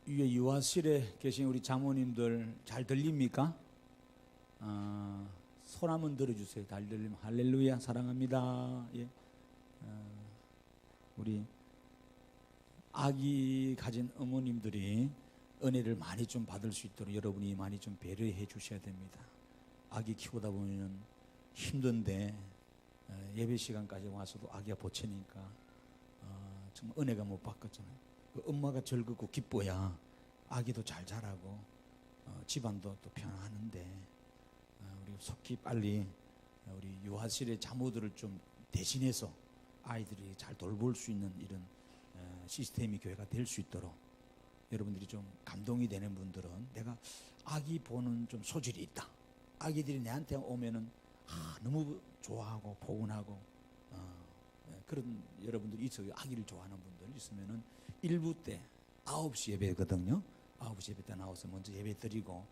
위에 유아실에 계신 우리 장모님들 잘 들립니까? 손 한번 들어주세요. 잘 들리면 할렐루야 사랑합니다. 예. 우리 아기 가진 어머님들이 은혜를 많이 좀 받을 수 있도록 여러분이 많이 좀 배려해 주셔야 됩니다. 아기 키우다 보면 힘든데 예배 시간까지 와서도 아기가 보채니까 정말 은혜가 못 받겠잖아요. 그 엄마가 즐겁고 기뻐야 아기도 잘 자라고 집안도 또 편안한데 우리 속히 빨리 우리 유아실의 자모들을 좀 대신해서 아이들이 잘 돌볼 수 있는 이런 시스템이 교회가 될 수 있도록 여러분들이 좀 감동이 되는 분들은 내가 아기 보는 좀 소질이 있다. 아기들이 내한테 오면은 너무 좋아하고 포근하고 그런 여러분들이 있어요. 아기를 좋아하는 분들 있으면은 1부 때 9시 예배거든요. 9시 예배 때 나와서 먼저 예배 드리고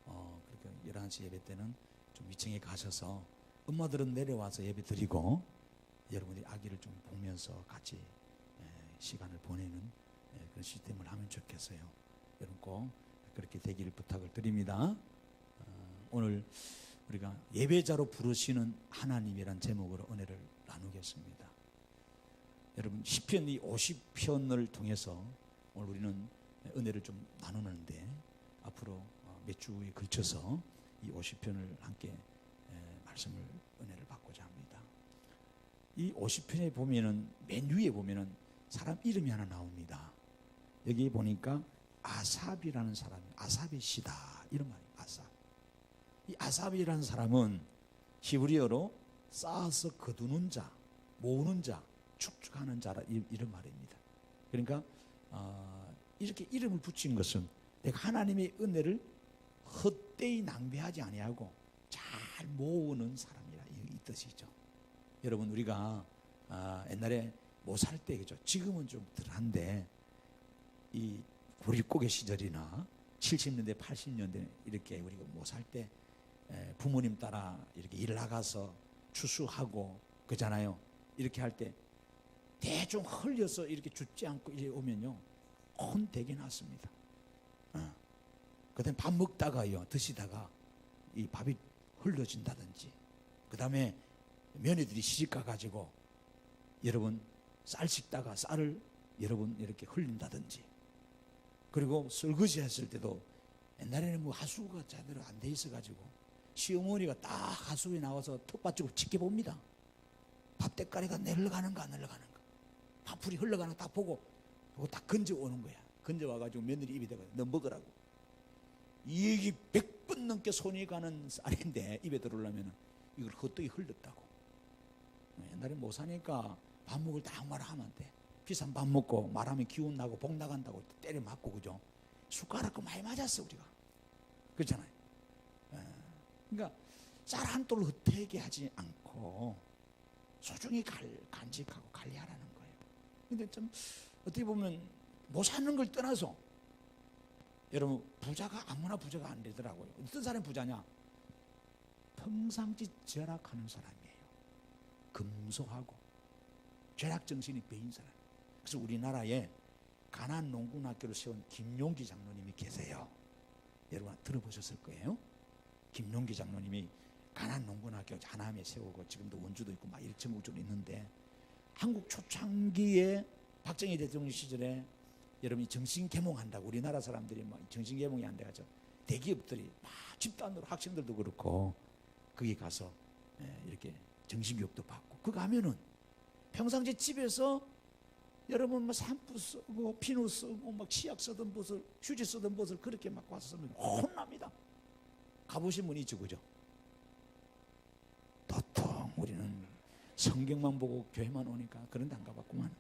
그렇게 11시 예배 때는 좀 위층에 가셔서 엄마들은 내려와서 예배 드리고 여러분들이 아기를 좀 보면서 같이 시간을 보내는 그런 시스템을 하면 좋겠어요. 여러분 꼭 그렇게 되기를 부탁을 드립니다. 오늘 우리가 예배자로 부르시는 하나님이란 제목으로 은혜를 나누겠습니다. 여러분 시편 이 50편을 통해서 오늘 우리는 은혜를 좀 나누는데 앞으로 몇 주에 걸쳐서 이 50편을 함께 말씀을 은혜를 받고자 합니다. 이 50편에 보면은 맨 위에 보면은 사람 이름이 하나 나옵니다. 여기 보니까 아삽이라는 사람이 아삽의 시다 이런 말이에요. 아삽. 이 아삽이라는 사람은 히브리어로 쌓아서 거두는 자, 모으는 자, 축축하는 자라 이런 말입니다. 그러니까 이렇게 이름을 붙인 것은 내가 하나님의 은혜를 헛되이 낭비하지 아니하고 잘 모으는 사람이라 이 뜻이죠. 여러분 우리가 옛날에 못 살 때 그죠. 지금은 좀 덜한데 이 고립고개 시절이나 70년대 80년대 이렇게 우리가 못 살 때 부모님 따라 이렇게 일 나가서 추수하고 그잖아요. 이렇게 할 때 대충 흘려서 이렇게 줍지 않고 이래 오면요 혼 되게 났습니다. 그다음에 밥 먹다가요 드시다가 이 밥이 흘러진다든지 그다음에 며느리들이 시집 가가지고 여러분 쌀 씻다가 쌀을 여러분 이렇게 흘린다든지 그리고 설거지 했을 때도 옛날에는 뭐 하수구가 제대로 안 돼 있어가지고 시어머니가 딱 하수구에 나와서 텃밭으로 지켜봅니다. 밥 대가리가 내려가는가 안 내려가는가 밥풀이 흘러가는 거 딱 보고 그거 딱 건져오는 거야. 건져와가지고 며느리 입에 대고 너 먹으라고. 이게 100번 넘게 손이 가는 쌀인데 입에 들어오려면 이걸 헛되이 흘렸다고. 옛날에 못 사니까 밥 먹을 때 아무 말 하면 안 돼. 비싼 밥 먹고 말하면 기운 나고 복 나간다고 때려 맞고 그죠. 숟가락도 많이 맞았어 우리가. 그렇잖아요. 그러니까 쌀 한 돌 헛되게 하지 않고 소중히 간직하고 관리하라는 거예요. 근데 좀 어떻게 보면 못 사는 걸 떠나서 여러분 부자가 아무나 부자가 안 되더라고요. 어떤 사람이 부자냐? 평상시 절약하는 사람이에요. 금소하고 절약정신이 배인 사람. 그래서 우리나라에 가난 농군학교를 세운 김용기 장로님이 계세요. 여러분 들어보셨을 거예요. 김용기 장로님이 가난 농군학교 하남에 세우고 지금도 원주도 있고 막 이렇게 전국적으로 있는데 한국 초창기에 박정희 대통령 시절에 여러분이 정신개몽한다고 우리나라 사람들이 막 정신개몽이 안 돼가지고 대기업들이 막 집단으로 학생들도 그렇고 거기 가서 이렇게 정신교육도 받고 그거 하면은 평상시 집에서 여러분 뭐 샴푸 쓰고 비누 쓰고 막 치약 쓰던 벗을 휴지 쓰던 벗을 그렇게 막 와서 쓰면 혼납니다. 가보신 분이 있죠 그죠? 도통 우리는 성경만 보고 교회만 오니까 그런 데 안 가봤구만.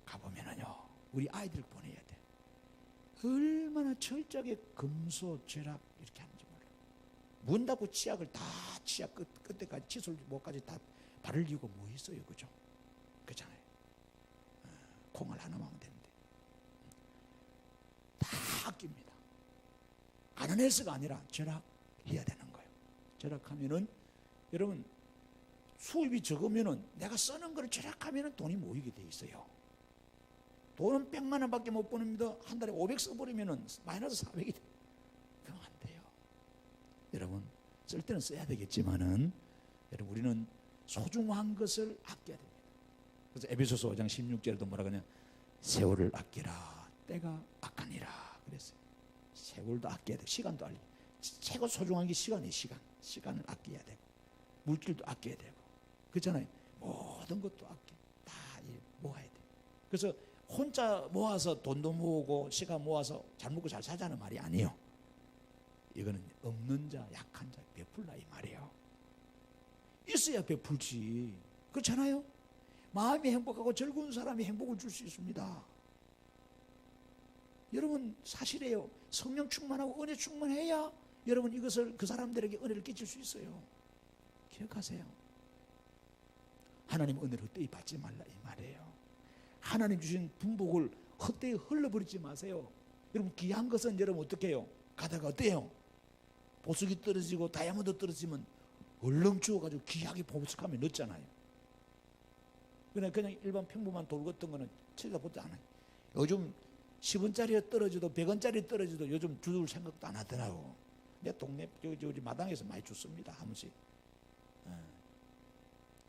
가보면은요 우리 아이들 보내야 돼. 얼마나 철저하게 금소 절약 이렇게 하는지 몰라. 문 닫고 치약을 다 치약 끝에까지 칫솔 목까지 다 바를 이유가 뭐 있어요 그죠? 그렇잖아요. 콩을 하나만 하면 되는데 다 아낍니다. 가난해서가 아니라 절약해야 되는 거예요. 절약하면은 여러분 수입이 적으면은 내가 쓰는 걸 절약하면은 돈이 모이게 돼 있어요. 돈은 100만 원밖에 못 버는데 한 달에 500 써버리면 마이너스 400이 돼. 그럼 안 돼요. 여러분, 쓸 때는 써야 되겠지만은, 여러분, 우리는 소중한 것을 아껴야 됩니다. 그래서 에베소서 5장 16절에도 뭐라 그러냐, 세월을 아끼라, 때가 악하니라 그랬어요. 세월도 아껴야 돼. 시간도 아껴야 돼. 최고 소중한 게 시간이에요. 시간을 아껴야 되고, 물질도 아껴야 되고, 그렇잖아요. 모든 것도 아껴, 다 모아야 돼. 그래서 혼자 모아서 돈도 모으고 시간 모아서 잘 먹고 잘 살자는 말이 아니에요. 이거는 없는 자, 약한 자 베풀라 이 말이에요. 있어야 베풀지. 그렇잖아요. 마음이 행복하고 즐거운 사람이 행복을 줄 수 있습니다. 여러분, 사실이에요. 성령 충만하고 은혜 충만해야 여러분 이것을 그 사람들에게 은혜를 끼칠 수 있어요. 기억하세요. 하나님 은혜를 헛되이 받지 말라 이 말이에요. 하나님 주신 분복을 헛되이 흘러버리지 마세요. 여러분, 귀한 것은 여러분 어떻게 해요? 가다가 어때요? 보석이 떨어지고 다이아몬드 떨어지면 얼렁 주워가지고 귀하게 보석하면 넣잖아요. 그냥 일반 평범한 돌 같은 거는 쳐다보지 않아요. 요즘 10원짜리 떨어져도 100원짜리 떨어져도 요즘 주울 생각도 안 하더라고. 내 동네 저기 마당에서 많이 줬습니다. 한 번씩.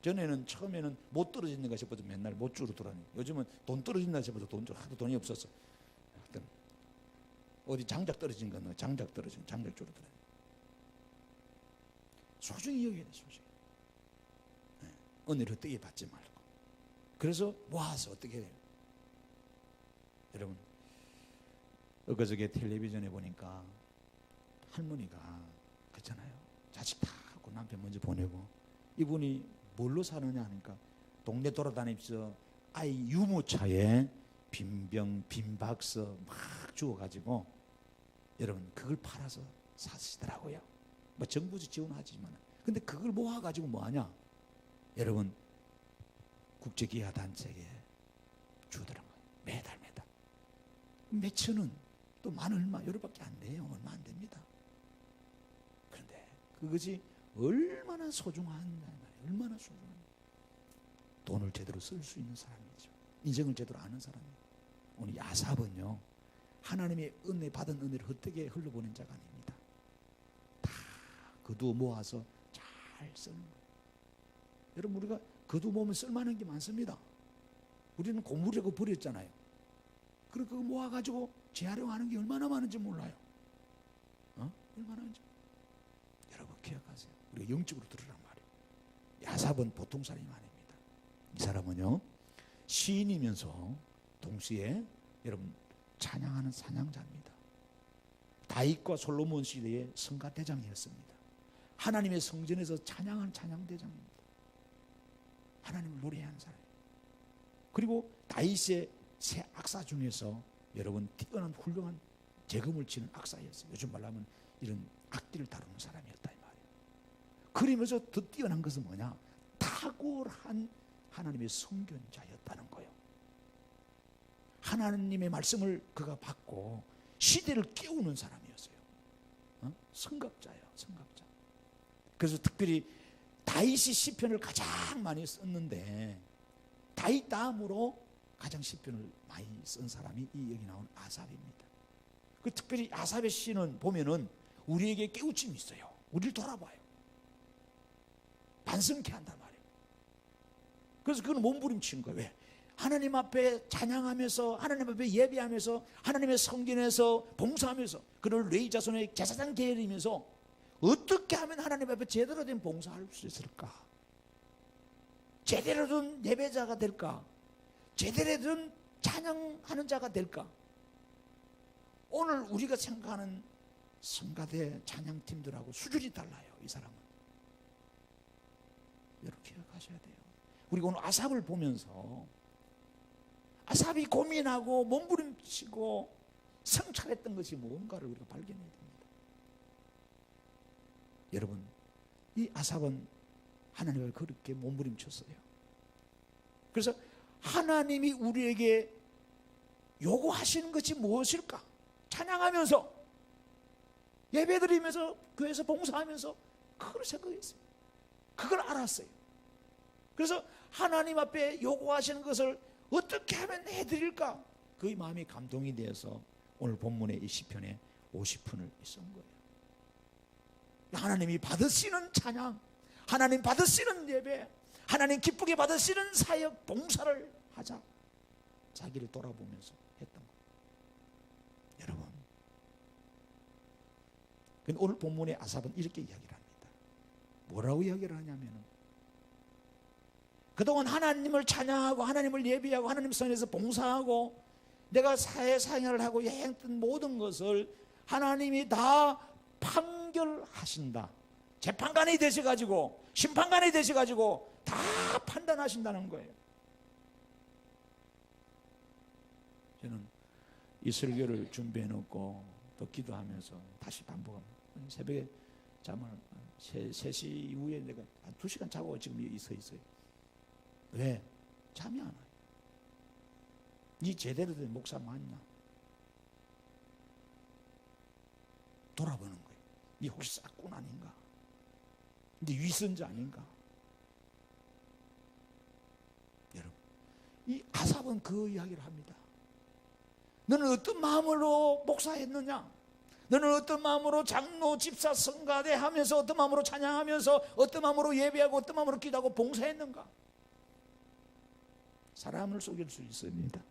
전에는 처음에는 못 떨어진가 싶어서 맨날 못 주러 돌아다니. 요즘은 돈 떨어진다 싶어서 하도 돈이 없어서 어디 장작 떨어진 건 장작 주러 돌아다니. 소중히 여겨야 돼. 소중히. 은혜를 헛되이 받지 말고. 그래서 모아서 어떻게 해요? 여러분, 엊그저께 텔레비전에 보니까 할머니가 그렇잖아요. 자식 다 하고 남편 먼저 보내고, 이분이 뭘로 사느냐 하니까 동네 돌아다니면서 아이 유모차에 빈병, 빈박스 막 주워가지고 여러분 그걸 팔아서 사시더라고요. 뭐 정부 지원하지만, 근데 그걸 모아가지고 뭐하냐? 여러분, 국제기아단체에 주더라고요. 매달 몇천 원, 또 만 얼마, 요럴밖에 안 돼요. 얼마 안 됩니다. 그런데 그것이 얼마나 소중한 말이에요. 얼마나 소중한, 돈을 제대로 쓸 수 있는 사람이죠. 인생을 제대로 아는 사람이에요. 오늘 야삽은요, 하나님의 은혜 받은 은혜를 헛되게 흘려보낸 자가 아닙니다. 다 거두어 모아서 잘 쓰는 거예요. 여러분, 우리가 거두어 모으면 쓸만한 게 많습니다. 우리는 고물이라고 버렸잖아요. 그리고 그거 모아가지고 재활용하는 게 얼마나 많은지 몰라요. 얼마나 많은지. 여러분 기억하세요. 우리가 영적으로 들으란 말이에요. 야삽은 보통 사람이 아닙니다. 이 사람은요, 시인이면서 동시에 여러분 찬양하는 찬양자입니다. 다윗과 솔로몬 시대의 성가대장이었습니다. 하나님의 성전에서 찬양하는 찬양대장입니다. 하나님을 노래하는 사람. 그리고 다윗의 새 악사 중에서 여러분 뛰어난 훌륭한 재금을 치는 악사였어요. 요즘 말로 하면 이런 악기를 다루는 사람이었다 이 말이에요. 그러면서 더 뛰어난 것은 뭐냐? 탁월한 하나님의 성견자였다는 거예요. 하나님의 말씀을 그가 받고 시대를 깨우는 사람이었어요. 성각자예요. 성각자. 그래서 특별히 다윗이 시편을 가장 많이 썼는데, 다윗 다음으로 가장 시편을 많이 쓴 사람이 이 여기 나온 아삽입니다. 그 특별히 아삽의 시는 보면은 우리에게 깨우침이 있어요. 우리를 돌아봐요. 반성케 한단 말이에요. 그래서 그건 몸부림치는 거예요. 왜? 하나님 앞에 찬양하면서, 하나님 앞에 예배하면서, 하나님의 성전에서 봉사하면서, 그를 레위 자손의 제사장 계열이면서 어떻게 하면 하나님 앞에 제대로 된 봉사할 수 있을까? 제대로 된 예배자가 될까? 제대로 된 찬양하는 자가 될까? 오늘 우리가 생각하는 성가대 찬양팀들하고 수준이 달라요. 이 사람은. 여러분 기억하셔야 돼요. 우리가 오늘 아삽을 보면서 아삽이 고민하고 몸부림치고 성찰했던 것이 뭔가를 우리가 발견해야 됩니다. 여러분, 이 아삽은 하나님을 그렇게 몸부림쳤어요. 그래서 하나님이 우리에게 요구하시는 것이 무엇일까? 찬양하면서, 예배드리면서, 교회에서 봉사하면서 그걸 생각했어요. 그걸 알았어요. 그래서 하나님 앞에 요구하시는 것을 어떻게 하면 해드릴까? 그 마음이 감동이 되어서 오늘 본문의 이 시편에 50편을 쓴 거예요. 하나님이 받으시는 찬양, 하나님 받으시는 예배, 하나님 기쁘게 받으시는 사역, 봉사를 하자. 자기를 돌아보면서 했던 거예요. 여러분, 근데 오늘 본문의 아삽은 이렇게 이야기를 합니다. 뭐라고 이야기를 하냐면, 그동안 하나님을 찬양하고 하나님을 예배하고 하나님 선에서 봉사하고 내가 사회생활을 하고 여행했던 모든 것을 하나님이 다 판결하신다. 재판관이 되셔가지고 심판관이 되셔가지고 다 판단하신다는 거예요. 저는 이 설교를 준비해 놓고 또 기도하면서 다시 반복합니다. 새벽에 잠을 3시 이후에 내가 한 2시간 자고 지금 여기 서 있어요. 왜? 잠이 안 와요. 니 제대로 된 목사 맞나? 돌아보는 거예요. 니 혹시 싹군 아닌가? 니 위선자 아닌가? 여러분, 이 아삽은 그 이야기를 합니다. 너는 어떤 마음으로 목사했느냐? 너는 어떤 마음으로 장로, 집사, 성가대 하면서 어떤 마음으로 찬양하면서 어떤 마음으로 예배하고 어떤 마음으로 기도하고 봉사했는가? 사람을 속일 수 있습니다.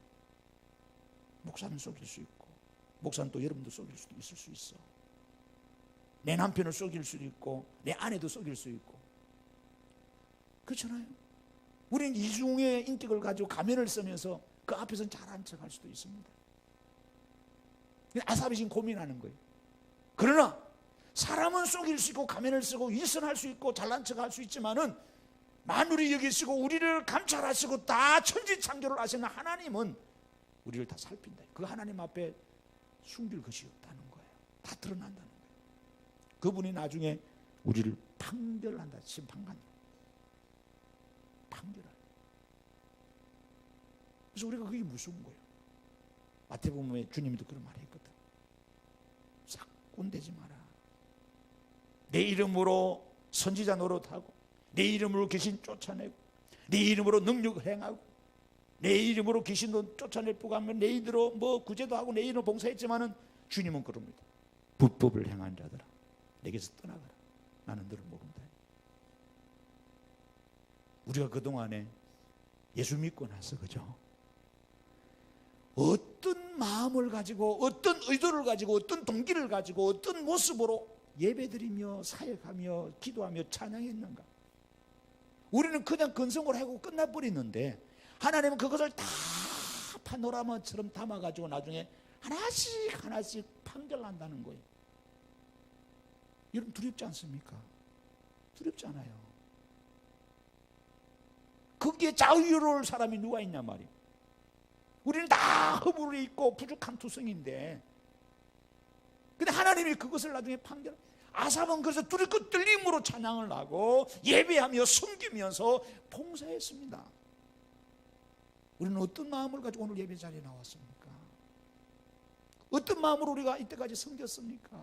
목사는 속일 수 있고, 목사는 또 여러분도 속일 수도 있을 수 있어. 내 남편을 속일 수도 있고, 내 아내도 속일 수 있고. 그렇잖아요. 우리는 이중의 인격을 가지고 가면을 쓰면서 그 앞에서는 잘한 척 할 수도 있습니다. 아삽이 지금 고민하는 거예요. 그러나 사람은 속일 수 있고 가면을 쓰고 위선할 수 있고 잘난 척 할 수 있지만은 만물이 여기시고 우리를 감찰하시고 다 천지창조를 하시는 하나님은 우리를 다 살핀다. 그 하나님 앞에 숨길 것이 없다는 거예요. 다 드러난다는 거예요. 그분이 나중에 우리를 판결한다. 심판관으로 판결할. 그래서 우리가 그게 무서운 거예요. 마태복음에 주님도 그런 말을 했거든. 싹군되지 마라. 내 이름으로 선지자 노릇하고 내 이름으로 귀신 쫓아내고 내 이름으로 능력을 행하고 내 이름으로 귀신도 쫓아낼 뿐가 하면 내 이름으로 뭐 구제도 하고 내 이름으로 봉사했지만은 주님은 그럽니다. 불법을 행한 자들아 내게서 떠나가라. 나는 너를 모른다. 우리가 그동안에 예수 믿고 나서 그죠? 어떤 마음을 가지고 어떤 의도를 가지고 어떤 동기를 가지고 어떤 모습으로 예배드리며 사역하며 기도하며 찬양했는가? 우리는 그냥 근성으로 하고 끝나버리는데 하나님은 그것을 다 파노라마처럼 담아가지고 나중에 하나씩 하나씩 판결한다는 거예요. 여러분 두렵지 않습니까? 두렵지 않아요. 거기에 자유로울 사람이 누가 있냐 말이에요. 우리는 다 허물이 있고 부족한 투성인데 근데 하나님이 그것을 나중에 판결. 아삽은 그래서 두렵고 떨림으로 찬양을 하고 예배하며 섬기면서 봉사했습니다. 우리는 어떤 마음을 가지고 오늘 예배 자리에 나왔습니까? 어떤 마음으로 우리가 이때까지 섬겼습니까?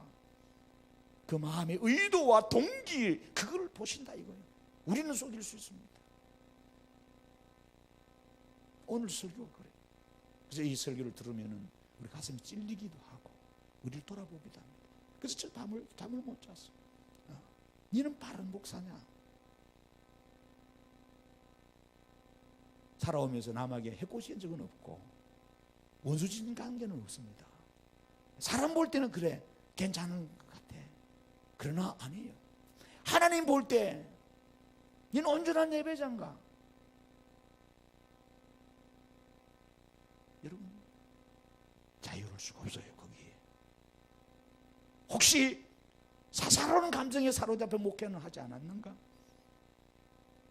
그 마음의 의도와 동기 그걸 보신다 이거예요. 우리는 속일 수 있습니다. 오늘 설교가 그래요. 그래서 이 설교를 들으면 우리 가슴이 찔리기도 하고 우리를 돌아보기도 합니다. 그래서 저 잠을 못 잤어. 너는 바른 목사냐? 살아오면서 남에게 해코지한 적은 없고 원수진 관계는 없습니다. 사람 볼 때는 그래 괜찮은 것 같아. 그러나 아니에요. 하나님 볼 때 너는 온전한 예배자인가? 여러분 자유로울 수가 없어요. 거기에 혹시 사사로운 감정에 사로잡혀 목회는 하지 않았는가?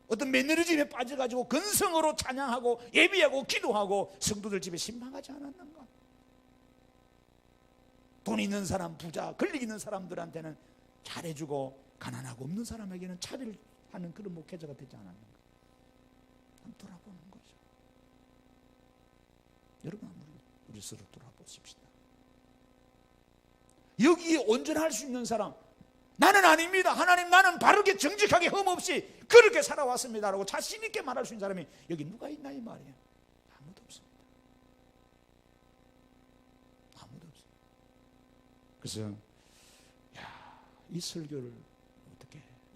어떤 매너리즘에 빠져가지고 근성으로 찬양하고 예비하고 기도하고 성도들 집에 신방하지 않았는가? 돈 있는 사람 부자 권력 있는 사람들한테는 잘해주고 가난하고 없는 사람에게는 차별하는 그런 목회자가 되지 않았는가? 한번 돌아보는 거죠. 여러분 우리 서로 돌아보십시다. 여기에 온전할 수 있는 사람 나는 아닙니다. 하나님 나는 바르게 정직하게 흠없이 그렇게 살아왔습니다 라고 자신 있게 말할 수 있는 사람이 여기 누가 있나 이 말이에요. 아무도 없습니다. 그래서 이 설교를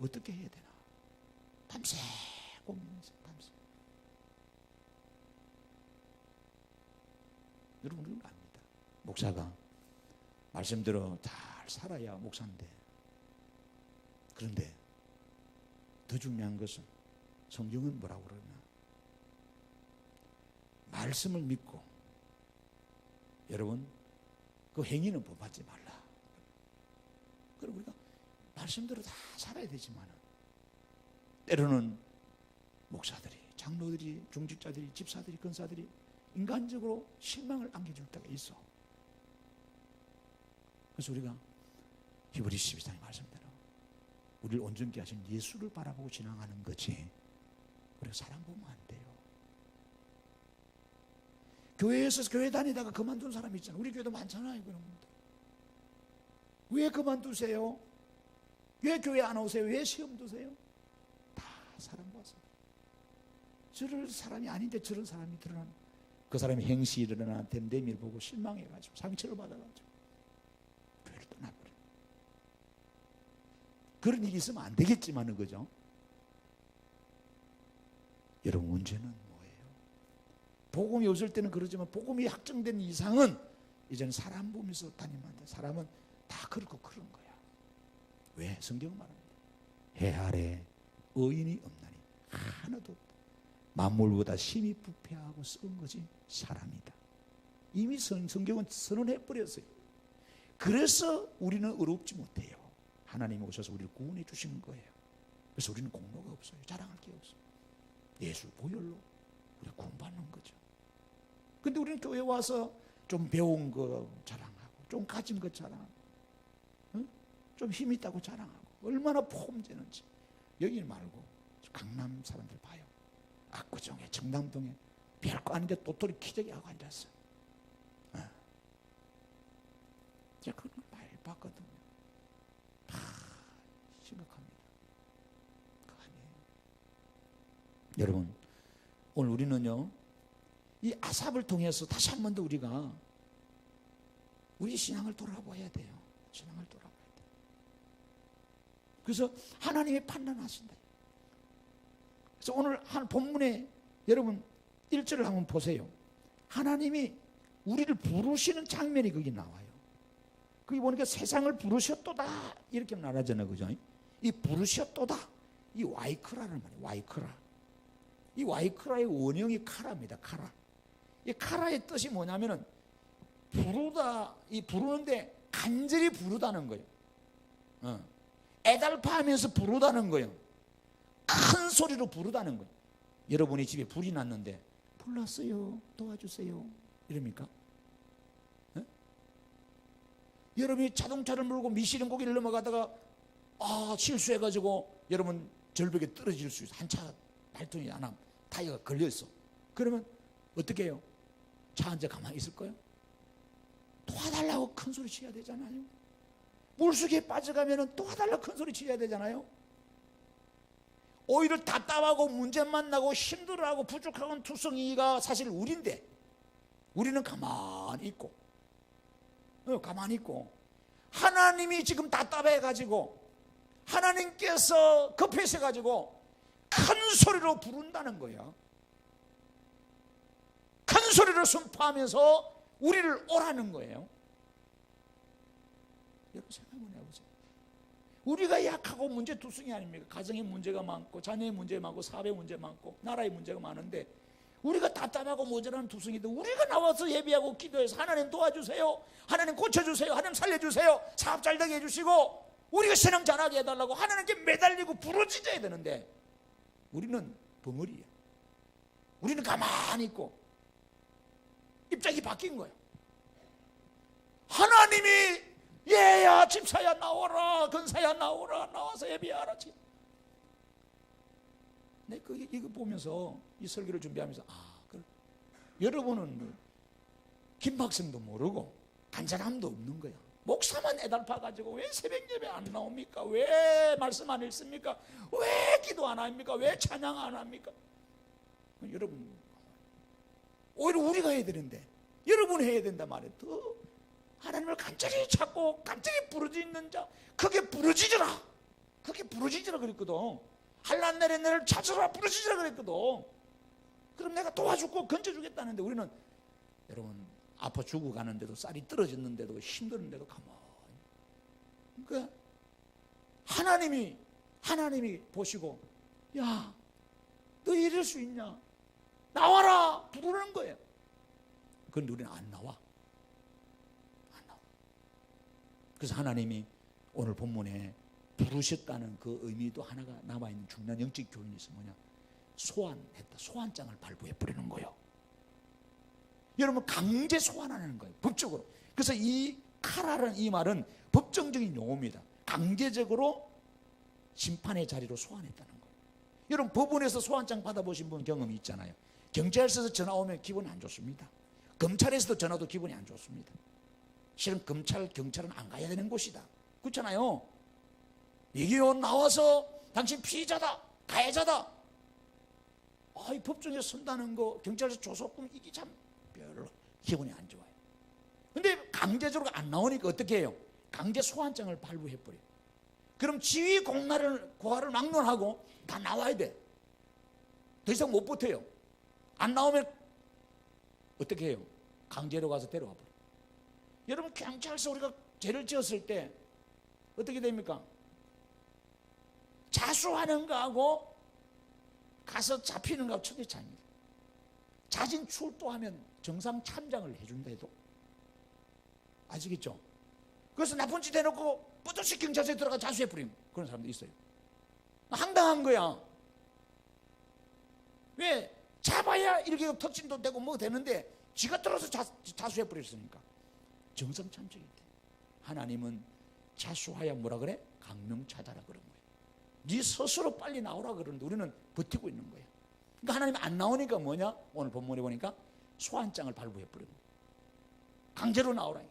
어떻게 해야 되나 밤새 고민했어요. 밤새. 여러분은 압니다. 목사가 말씀대로 잘 살아야 목사인데, 그런데 더 중요한 것은 성경은 뭐라고 그러냐, 말씀을 믿고 여러분 그 행위는 본받지 말라. 그럼 우리가 말씀대로 다 살아야 되지만 때로는 목사들이, 장로들이, 중직자들이, 집사들이, 권사들이 인간적으로 실망을 안겨줄 때가 있어. 그래서 우리가 히브리서 12장의 말씀대로 우리를 온전케 하신 예수를 바라보고 지나가는 거지, 우리가 사람 보면 안 돼요. 교회에서 교회 다니다가 그만둔 사람이 있잖아요. 우리 교회도 많잖아요. 그런 분들. 왜 그만두세요? 왜 교회 안 오세요? 왜 시험 두세요? 다 사람 봐서. 저럴 사람이 아닌데 저런 사람이 드러나는, 그 사람이 행실이 일어나 댐댐이를 보고 실망해가지고 상처를 받아가지고 교회를 떠나버려요. 그런 일이 있으면 안 되겠지만은, 그죠? 여러분, 문제는 뭐예요? 복음이 없을 때는 그러지만 복음이 확정된 이상은 이제는 사람 보면서 다니면 안 돼. 사람은 다 그렇고 그런 거야. 왜? 성경은 말합니다. 해 아래 의인이 없나니 하나도 없다. 만물보다 심히 부패하고 썩은 것이 사람이다. 이미 성경은 선언해버렸어요. 그래서 우리는 의롭지 못해요. 하나님이 오셔서 우리를 구원해 주시는 거예요. 그래서 우리는 공로가 없어요. 자랑할 게 없어요. 예수 보혈로 우리가 구원받는 거죠. 근데 우리는 교회 와서 좀 배운 거 자랑하고, 좀 가진 거 자랑하고, 좀 힘 있다고 자랑하고, 얼마나 폼되는지. 여기 말고 강남 사람들 봐요. 압구정에, 청담동에 별거 아닌데 도토리 키재기 하고 앉았어요. 제가 그런 걸 많이 봤거든요. 다 심각합니다. 아니에요. 여러분, 오늘 우리는요, 이 아삽을 통해서 다시 한 번 더 우리가 우리 신앙을 돌아봐야 돼요. 신앙을 돌아봐야 돼요. 그래서 하나님이 판단하신다. 그래서 오늘 한 본문에 여러분 1절을 한번 보세요. 하나님이 우리를 부르시는 장면이 거기 나와요. 거기 보니까 세상을 부르셨도다 이렇게 말하잖아요. 그죠? 이 부르셨도다, 이 와이크라는 말이에요. 와이크라. 이 와이크라의 원형이 카라입니다. 카라. 이 카라의 뜻이 뭐냐면은 부르다, 이 부르는데 간절히 부르다는 거예요. 애달파하면서 부르다는 거예요. 큰 소리로 부르다는 거예요. 여러분이 집에 불이 났는데 불났어요, 도와주세요 이럽니까? 여러분이 자동차를 몰고 미시린 고기를 넘어가다가 실수해가지고 여러분 절벽에 떨어질 수 있어. 한 차 발통이 안 하면 타이어가 걸려있어. 그러면 어떻게 해요? 차 앉아 가만히 있을 거예요? 도와달라고 큰 소리 쳐야 되잖아요. 물속에 빠져가면 도와달라고 큰 소리 쳐야 되잖아요. 오히려 답답하고 문제 만나고 힘들어하고 부족하고 투성이가 사실 우리인데, 우리는 가만히 있고, 하나님이 지금 답답해가지고, 하나님께서 급해서가지고 큰 소리로 부른다는 거예요. 큰 소리로 선포하면서 우리를 오라는 거예요. 여러분 생각 한번 해보세요. 우리가 약하고 문제투성이 아닙니까? 가정의 문제가 많고, 자녀의 문제 많고, 사업의 문제 많고, 나라의 문제가 많은데, 우리가 답답하고 모자라는 투성이들, 우리가 나와서 예배하고 기도해서 하나님 도와주세요, 하나님 고쳐주세요, 하나님 살려주세요, 사업 잘 되게 해주시고, 우리가 신앙 잘하게 해달라고 하나님께 매달리고 부르짖어야 되는데, 우리는 벙어리예요. 우리는 가만히 있고 입장이 바뀐 거예요. 하나님이 얘야 집사야 나오라, 권사야 나오라, 나와서 예배하라. 내 이거 보면서 이 설교를 준비하면서 그래. 여러분은 김박성도 모르고 간절함도 없는 거야. 목사만 애달파가지고 왜 새벽 예배 안 나옵니까? 왜 말씀 안 읽습니까? 왜 기도 안 합니까? 왜 찬양 안 합니까? 여러분, 오히려 우리가 해야 되는데 여러분이 해야 된단 말이에요. 더 하나님을 간절히 찾고 간절히 부르짖는 자 크게 부르짖으라, 크게 부르짖으라 그랬거든. 한란 내린 너를 찾으라, 부르짖으라 그랬거든. 그럼 내가 도와주고 건져주겠다는데 우리는 여러분 아파 죽어가는데도 쌀이 떨어졌는데도 힘드는데도 가만히, 그러니까 하나님이 보시고 야, 너 이럴 수 있냐, 나와라 부르는 거예요. 그런데 우리는 안 나와. 그래서 하나님이 오늘 본문에 부르셨다는 그 의미도 하나가 남아있는 중요한 영적 교훈이 있어. 뭐냐, 소환했다. 소환장을 발부해 버리는 거예요. 여러분 강제 소환하는 거예요, 법적으로. 그래서 이 카라는 이 말은 법정적인 용어입니다. 강제적으로 심판의 자리로 소환했다는 거예요. 여러분 법원에서 소환장 받아보신 분 경험이 있잖아요. 경찰서에서 전화 오면 기분이 안 좋습니다. 검찰에서도 전화도 기분이 안 좋습니다. 실은 검찰, 경찰은 안 가야 되는 곳이다, 그렇잖아요. 이기원 나와서 당신 피의자다, 가해자다, 이 법정에 선다는 거, 경찰에서 조소금, 이게 참 별로 기분이 안 좋아요. 근데 강제적으로 안 나오니까 어떻게 해요? 강제 소환장을 발부해버려요. 그럼 지휘 고하를 막론하고 다 나와야 돼. 더 이상 못 버텨요. 안 나오면 어떻게 해요? 강제로 가서 데려와 버려요. 여러분 경찰서 우리가 죄를 지었을 때 어떻게 됩니까? 자수하는 거하고 가서 잡히는 거하고 천지 차이입니다. 자진 출두하면 정상 참작을 해준다 해도, 아시겠죠? 그래서 나쁜 짓 해놓고 뻗어씩 경찰서에 들어가 자수해버리는 그런 사람도 있어요. 황당한 거야. 왜? 잡아야 이렇게 특진도 되고 뭐 되는데 지가 들어서 자수해버렸으니까. 정상 참작이 돼. 하나님은 자수하야 뭐라 그래? 강명차다라 그런 거예요. 네 스스로 빨리 나오라 그러는데 우리는 버티고 있는 거예요. 그러니까 하나님이 안 나오니까 뭐냐? 오늘 본문에 보니까 소환장을 발부해버리는 거예요. 강제로 나오라.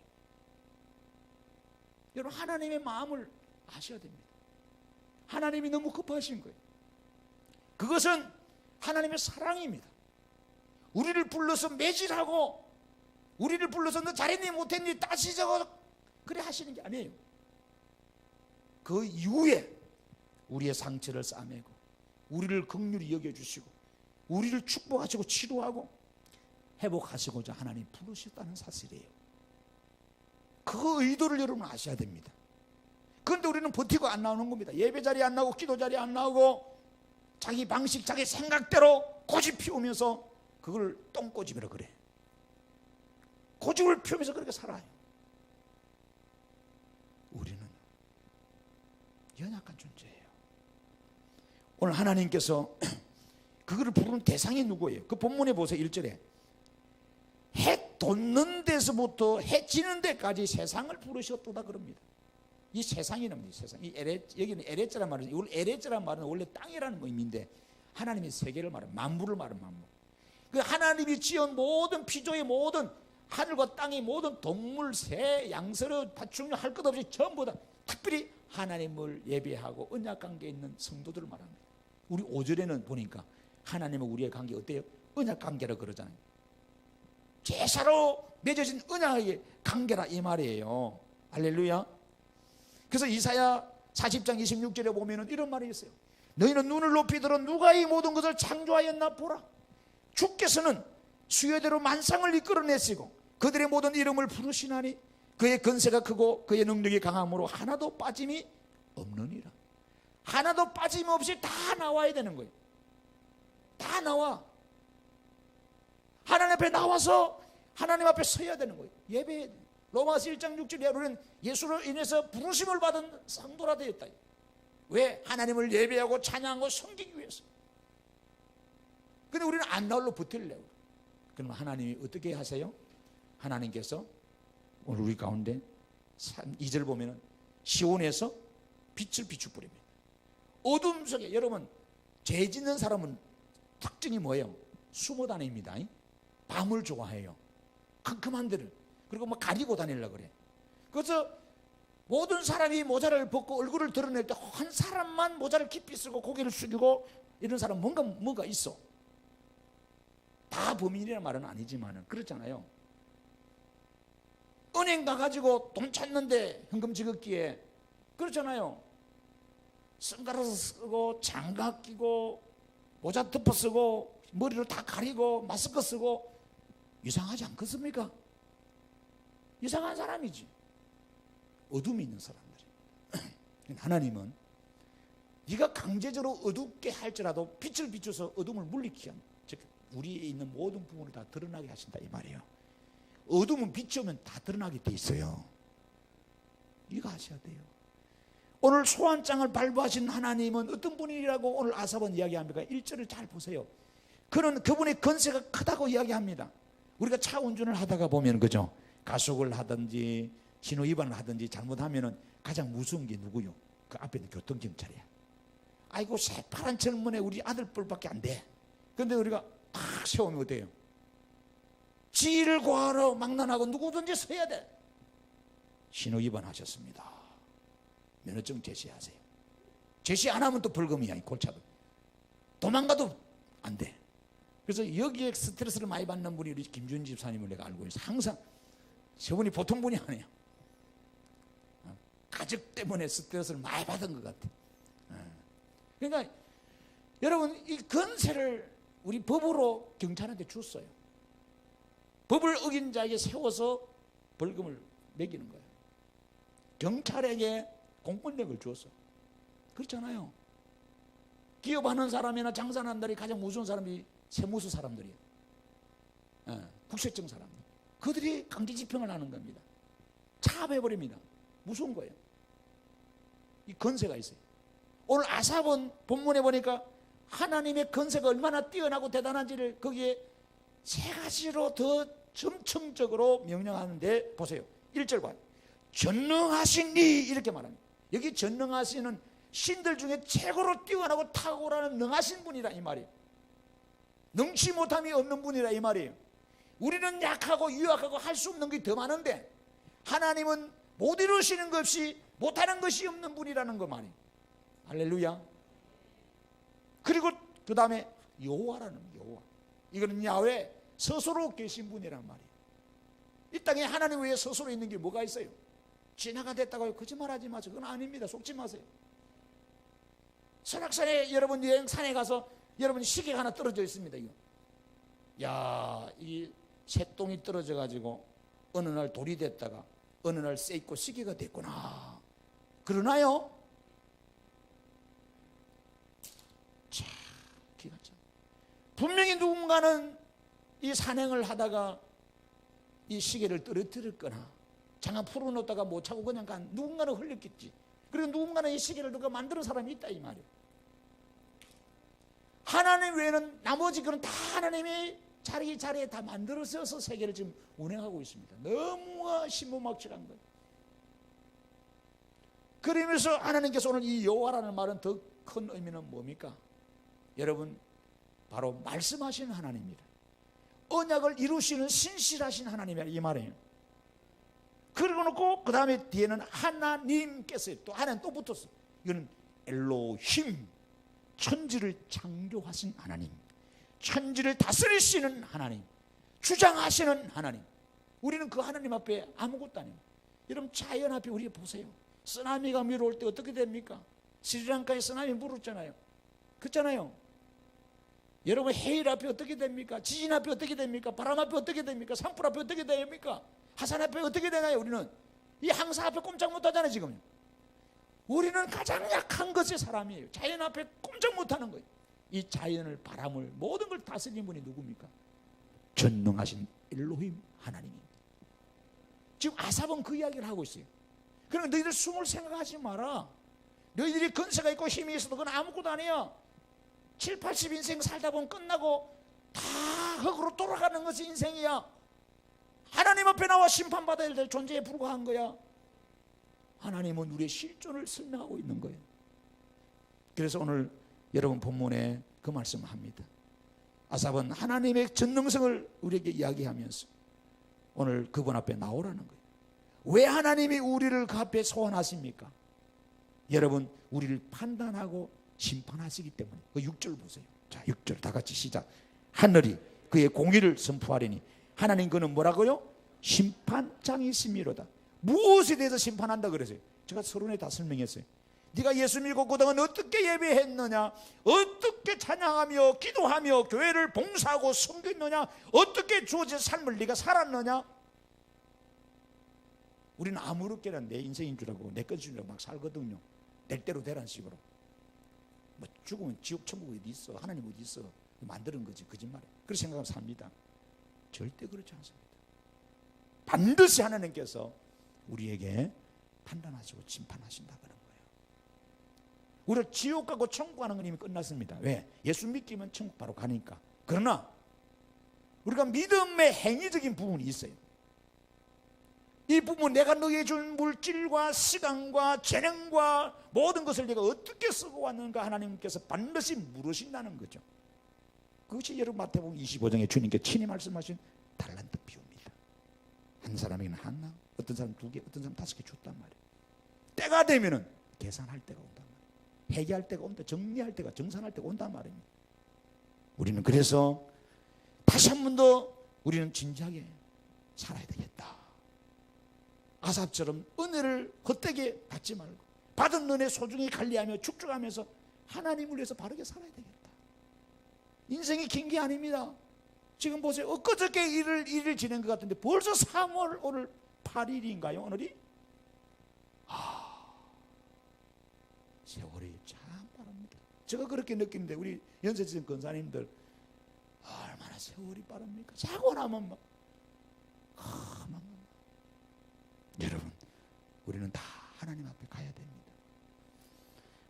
여러분 하나님의 마음을 아셔야 됩니다. 하나님이 너무 급하신 거예요. 그것은 하나님의 사랑입니다. 우리를 불러서 매질하고 우리를 불러서 너 잘했니 못했니 따지자고 그래 하시는 게 아니에요. 그 이후에 우리의 상처를 싸매고 우리를 긍휼히 여겨주시고 우리를 축복하시고 치료하고 회복하시고자 하나님 부르셨다는 사실이에요. 그 의도를 여러분 아셔야 됩니다. 그런데 우리는 버티고 안 나오는 겁니다. 예배 자리에 안 나오고 기도 자리에 안 나오고 자기 방식 자기 생각대로 고집 피우면서 그걸 똥꼬집이라 그래. 고집을 피우면서 그렇게 살아요. 우리는 연약한 존재예요. 오늘 하나님께서 그거를 부르는 대상이 누구예요? 그 본문에 보세요. 1절에 해 돋는 데서부터 해 지는 데까지 세상을 부르셨도다 그럽니다. 이 세상이랍니다. 이 세상. 여기는 에레츠란 말은, 이걸 에레츠란 말은 원래 땅이라는 의미인데 하나님의 세계를 말하는, 만물을 말하는 만물. 그 하나님이 지은 모든 피조의 모든 하늘과 땅의 모든 동물, 새, 양서류, 파충류 할 것 없이 전부 다 특별히 하나님을 예배하고 언약 관계에 있는 성도들을 말합니다. 우리 5절에는 보니까 하나님과 우리의 관계 어때요? 언약 관계라 그러잖아요. 제사로 맺어진 언약의 관계라 이 말이에요. 할렐루야. 그래서 이사야 40장 26절에 보면은 이런 말이 있어요. 너희는 눈을 높이 들어 누가 이 모든 것을 창조하였나 보라. 주께서는 수요대로 만상을 이끌어내시고 그들의 모든 이름을 부르시나니 그의 건세가 크고 그의 능력이 강함으로 하나도 빠짐이 없느니라. 하나도 빠짐없이 다 나와야 되는 거예요. 다 나와. 하나님 앞에 나와서 하나님 앞에 서야 되는 거예요. 예배. 로마서 1장 6절에 우리는 예수로 인해서 부르심을 받은 성도라 되었다. 왜? 하나님을 예배하고 찬양하고 섬기기 위해서. 근데 우리는 안 나올로 버틸래요. 그럼 하나님이 어떻게 하세요? 하나님께서 오늘 우리 가운데 2절 보면은 시온에서 빛을 비추뿌립니다. 어둠 속에, 여러분 죄 짓는 사람은 특징이 뭐예요? 숨어 다닙니다. 밤을 좋아해요. 캄캄한 데를. 그리고 막 가리고 다니려고 그래. 그래서 모든 사람이 모자를 벗고 얼굴을 드러낼 때 한 사람만 모자를 깊이 쓰고 고개를 숙이고 이런 사람 뭔가 있어. 다 범인이라는 말은 아니지만 그렇잖아요. 은행 가가지고 돈 찾는데 현금 지급기에 그렇잖아요. 선글라스 쓰고 장갑 끼고 모자 덮어 쓰고 머리를 다 가리고 마스크 쓰고 이상하지 않겠습니까? 이상한 사람이지. 어둠이 있는 사람들이. 하나님은 네가 강제적으로 어둡게 할지라도 빛을 비춰서 어둠을 물리게 합니다. 즉 우리에 있는 모든 부분을 다 드러나게 하신다 이 말이에요. 어둠은 빛이 오면 다 드러나게 돼 있어요. 이거 아셔야 돼요. 오늘 소환장을 발부하신 하나님은 어떤 분이라고 오늘 아삽은 이야기합니까? 1절을 잘 보세요. 그는 그분의 건세가 크다고 이야기합니다. 우리가 차 운전을 하다가 보면 그죠? 가속을 하든지 신호 위반을 하든지 잘못하면은 가장 무서운 게 누구요? 그 앞에 있는 교통경찰이야. 아이고 새파란 젊은애 우리 아들 뻘밖에 안 돼. 근데 우리가 탁 세우면 어때요? 지위를 구하러 망난하고 누구든지 서야 돼. 신호 위반하셨습니다. 면허증 제시하세요. 제시 안 하면 또 벌금이야. 이 골차도. 도망가도 안 돼. 그래서 여기에 스트레스를 많이 받는 분이 우리 김준 집사님을 내가 알고 있어요. 항상 저분이 보통 분이 아니에요. 가족 때문에 스트레스를 많이 받은 것 같아. 그러니까 여러분 이 건세를 우리 법으로 경찰한테 줬어요. 법을 어긴 자에게 세워서 벌금을 매기는 거예요. 경찰에게 공권력을 줬어. 그렇잖아요. 기업하는 사람이나 장사하는 사람들이 가장 무서운 사람이 세무서 사람들이에요. 국세청 사람들. 그들이 강제 집행을 하는 겁니다. 차압해버립니다. 무서운 거예요. 이 건세가 있어요. 오늘 아삽은 본문에 보니까 하나님의 건세가 얼마나 뛰어나고 대단한지를 거기에 세 가지로 더 점층적으로 명령하는데 보세요. 1절 봐. 전능하신 이 이렇게 말합니다. 여기 전능하시는 신들 중에 최고로 뛰어나고 탁월한 능하신 분이라 이 말이에요. 능치 못함이 없는 분이라 이 말이에요. 우리는 약하고 유약하고 할 수 없는 게 더 많은데 하나님은 못 이루시는 것 없이 못하는 것이 없는 분이라는 거 말이에요. 할렐루야. 그리고 그 다음에 여호와라는 여호와. 이거는 야훼 스스로 계신 분이란 말이에요. 이 땅에 하나님 외에 스스로 있는 게 뭐가 있어요? 진화가 됐다고 거짓말하지 마세요. 그건 아닙니다. 속지 마세요. 설악산에 여러분 여행 산에 가서 여러분 시계가 하나 떨어져 있습니다. 이거. 야, 이 새똥이 떨어져 가지고 어느 날 돌이 됐다가 어느 날 쇠있고 시계가 됐구나. 그러나요? 참 기가 참. 분명히 누군가는 이 산행을 하다가 이 시계를 떨어뜨릴 거나 장갑 풀어놓다가 못 차고 그냥 간 누군가는 흘렸겠지. 그리고 누군가는 이 시계를 누가 만드는 사람이 있다 이 말이에요. 하나님 외에는 나머지 그런 다 하나님이 자기 자리에 다 만들어서 세계를 지금 운행하고 있습니다. 너무 신무막측한 거예요. 그러면서 하나님께서 오늘 이 여호와라는 말은 더 큰 의미는 뭡니까? 여러분 바로 말씀하시는 하나님입니다. 언약을 이루시는 신실하신 하나님이라 이 말이에요. 그리고 놓고 그 다음에 뒤에는 하나님께서 또 하나님 또 붙었어. 이거는 엘로힘 천지를 창조하신 하나님, 천지를 다스리시는 하나님, 주장하시는 하나님. 우리는 그 하나님 앞에 아무것도 아닙니다. 여러분 자연 앞에 우리 보세요. 쓰나미가 밀어올 때 어떻게 됩니까? 스리랑카에 쓰나미 물었잖아요. 그렇잖아요. 여러분 해일 앞에 어떻게 됩니까? 지진 앞에 어떻게 됩니까? 바람 앞에 어떻게 됩니까? 산불 앞에 어떻게 됩니까? 화산 앞에 어떻게 되나요? 우리는 이 항사 앞에 꼼짝 못하잖아요. 지금 우리는 가장 약한 것의 사람이에요. 자연 앞에 꼼짝 못하는 거예요. 이 자연을 바람을 모든 걸 다스리는 분이 누굽니까? 전능하신 엘로힘 하나님입니다. 지금 아삽은 그 이야기를 하고 있어요. 그러니까 너희들 숨을 생각하지 마라. 너희들이 건세가 있고 힘이 있어도 그건 아무것도 아니야. 7, 80 인생 살다 보면 끝나고 다 흙으로 돌아가는 것이 인생이야. 하나님 앞에 나와 심판받아야 될 존재에 불과한 거야. 하나님은 우리의 실존을 설명하고 있는 거예요. 그래서 오늘 여러분 본문에 그 말씀을 합니다. 아삽은 하나님의 전능성을 우리에게 이야기하면서 오늘 그분 앞에 나오라는 거예요. 왜 하나님이 우리를 그 앞에 소환하십니까? 여러분 우리를 판단하고 심판하시기 때문에. 그 6절 보세요. 자, 6절 다 같이 시작. 하늘이 그의 공의를 선포하리니 하나님 그는 뭐라고요? 심판장이 있음이로다. 무엇에 대해서 심판한다 그랬어요? 제가 서론에 다 설명했어요. 네가 예수 믿고 그동안 어떻게 예배했느냐, 어떻게 찬양하며 기도하며 교회를 봉사하고 섬겼느냐, 어떻게 주어진 삶을 네가 살았느냐. 우리는 아무렇게나 내 인생인 줄 알고 내 것인 줄 알고 막 살거든요. 낼 대로 되라는 식으로. 뭐 죽으면 지옥 천국 어디 있어, 하나님 어디 있어, 만드는 거지, 거짓말이에요. 그렇게 생각하면 삽니다. 절대 그렇지 않습니다. 반드시 하나님께서 우리에게 판단하시고 심판하신다 그런 거예요. 우리가 지옥 가고 천국 가는 건 이미 끝났습니다. 왜? 예수 믿기면 천국 바로 가니까. 그러나 우리가 믿음의 행위적인 부분이 있어요. 이 부분, 내가 너에게 준 물질과 시간과 재능과 모든 것을 내가 어떻게 쓰고 왔는가 하나님께서 반드시 물으신다는 거죠. 그것이 여러분 마태복음 25장에 주님께 친히 말씀하신 달란트 비유입니다. 한 사람에게는 하나, 어떤 사람 2개, 어떤 사람 5개 줬단 말이에요. 때가 되면은 계산할 때가 온단 말이에요. 회개할 때가 온다, 정리할 때가, 정산할 때가 온단 말입니다. 우리는 그래서 다시 한 번 더 우리는 진지하게 살아야 되겠다. 아삽처럼 은혜를 헛되게 받지 말고 받은 은혜 소중히 관리하며 축적하면서 하나님을 위해서 바르게 살아야 되겠다. 인생이 긴 게 아닙니다. 지금 보세요. 엊그저께 일을 지낸 것 같은데 벌써 3월 오늘 8일인가요? 오늘이? 세월이 참 빠릅니다. 제가 그렇게 느끼는데 우리 연세진 권사님들 얼마나 세월이 빠릅니까? 자고 나면 막 여러분, 우리는 다 하나님 앞에 가야 됩니다.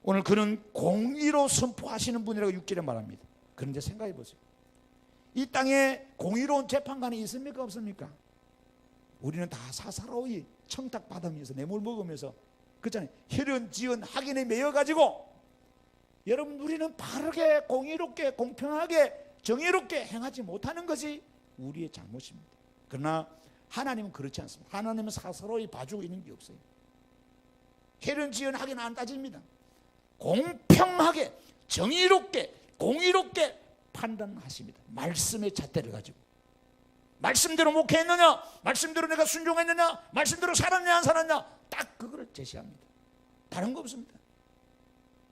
오늘 그는 공의로 선포하시는 분이라고 6절에 말합니다. 그런데 생각해 보세요. 이 땅에 공의로운 재판관이 있습니까? 없습니까? 우리는 다 사사로이 청탁받으면서 뇌물 먹으면서 그렇잖아요. 혈연, 지연, 학연에 매여가지고 여러분, 우리는 바르게 공의롭게 공평하게 정의롭게 행하지 못하는 것이 우리의 잘못입니다. 그러나 하나님은 그렇지 않습니다. 하나님은 사사로이 봐주고 있는 게 없어요. 혈연, 지연, 학연 안 따집니다. 공평하게 정의롭게 공의롭게 판단하십니다. 말씀의 잣대를 가지고 말씀대로 목회했느냐, 말씀대로 내가 순종했느냐, 말씀대로 살았냐 안 살았냐, 딱 그거를 제시합니다. 다른 거 없습니다.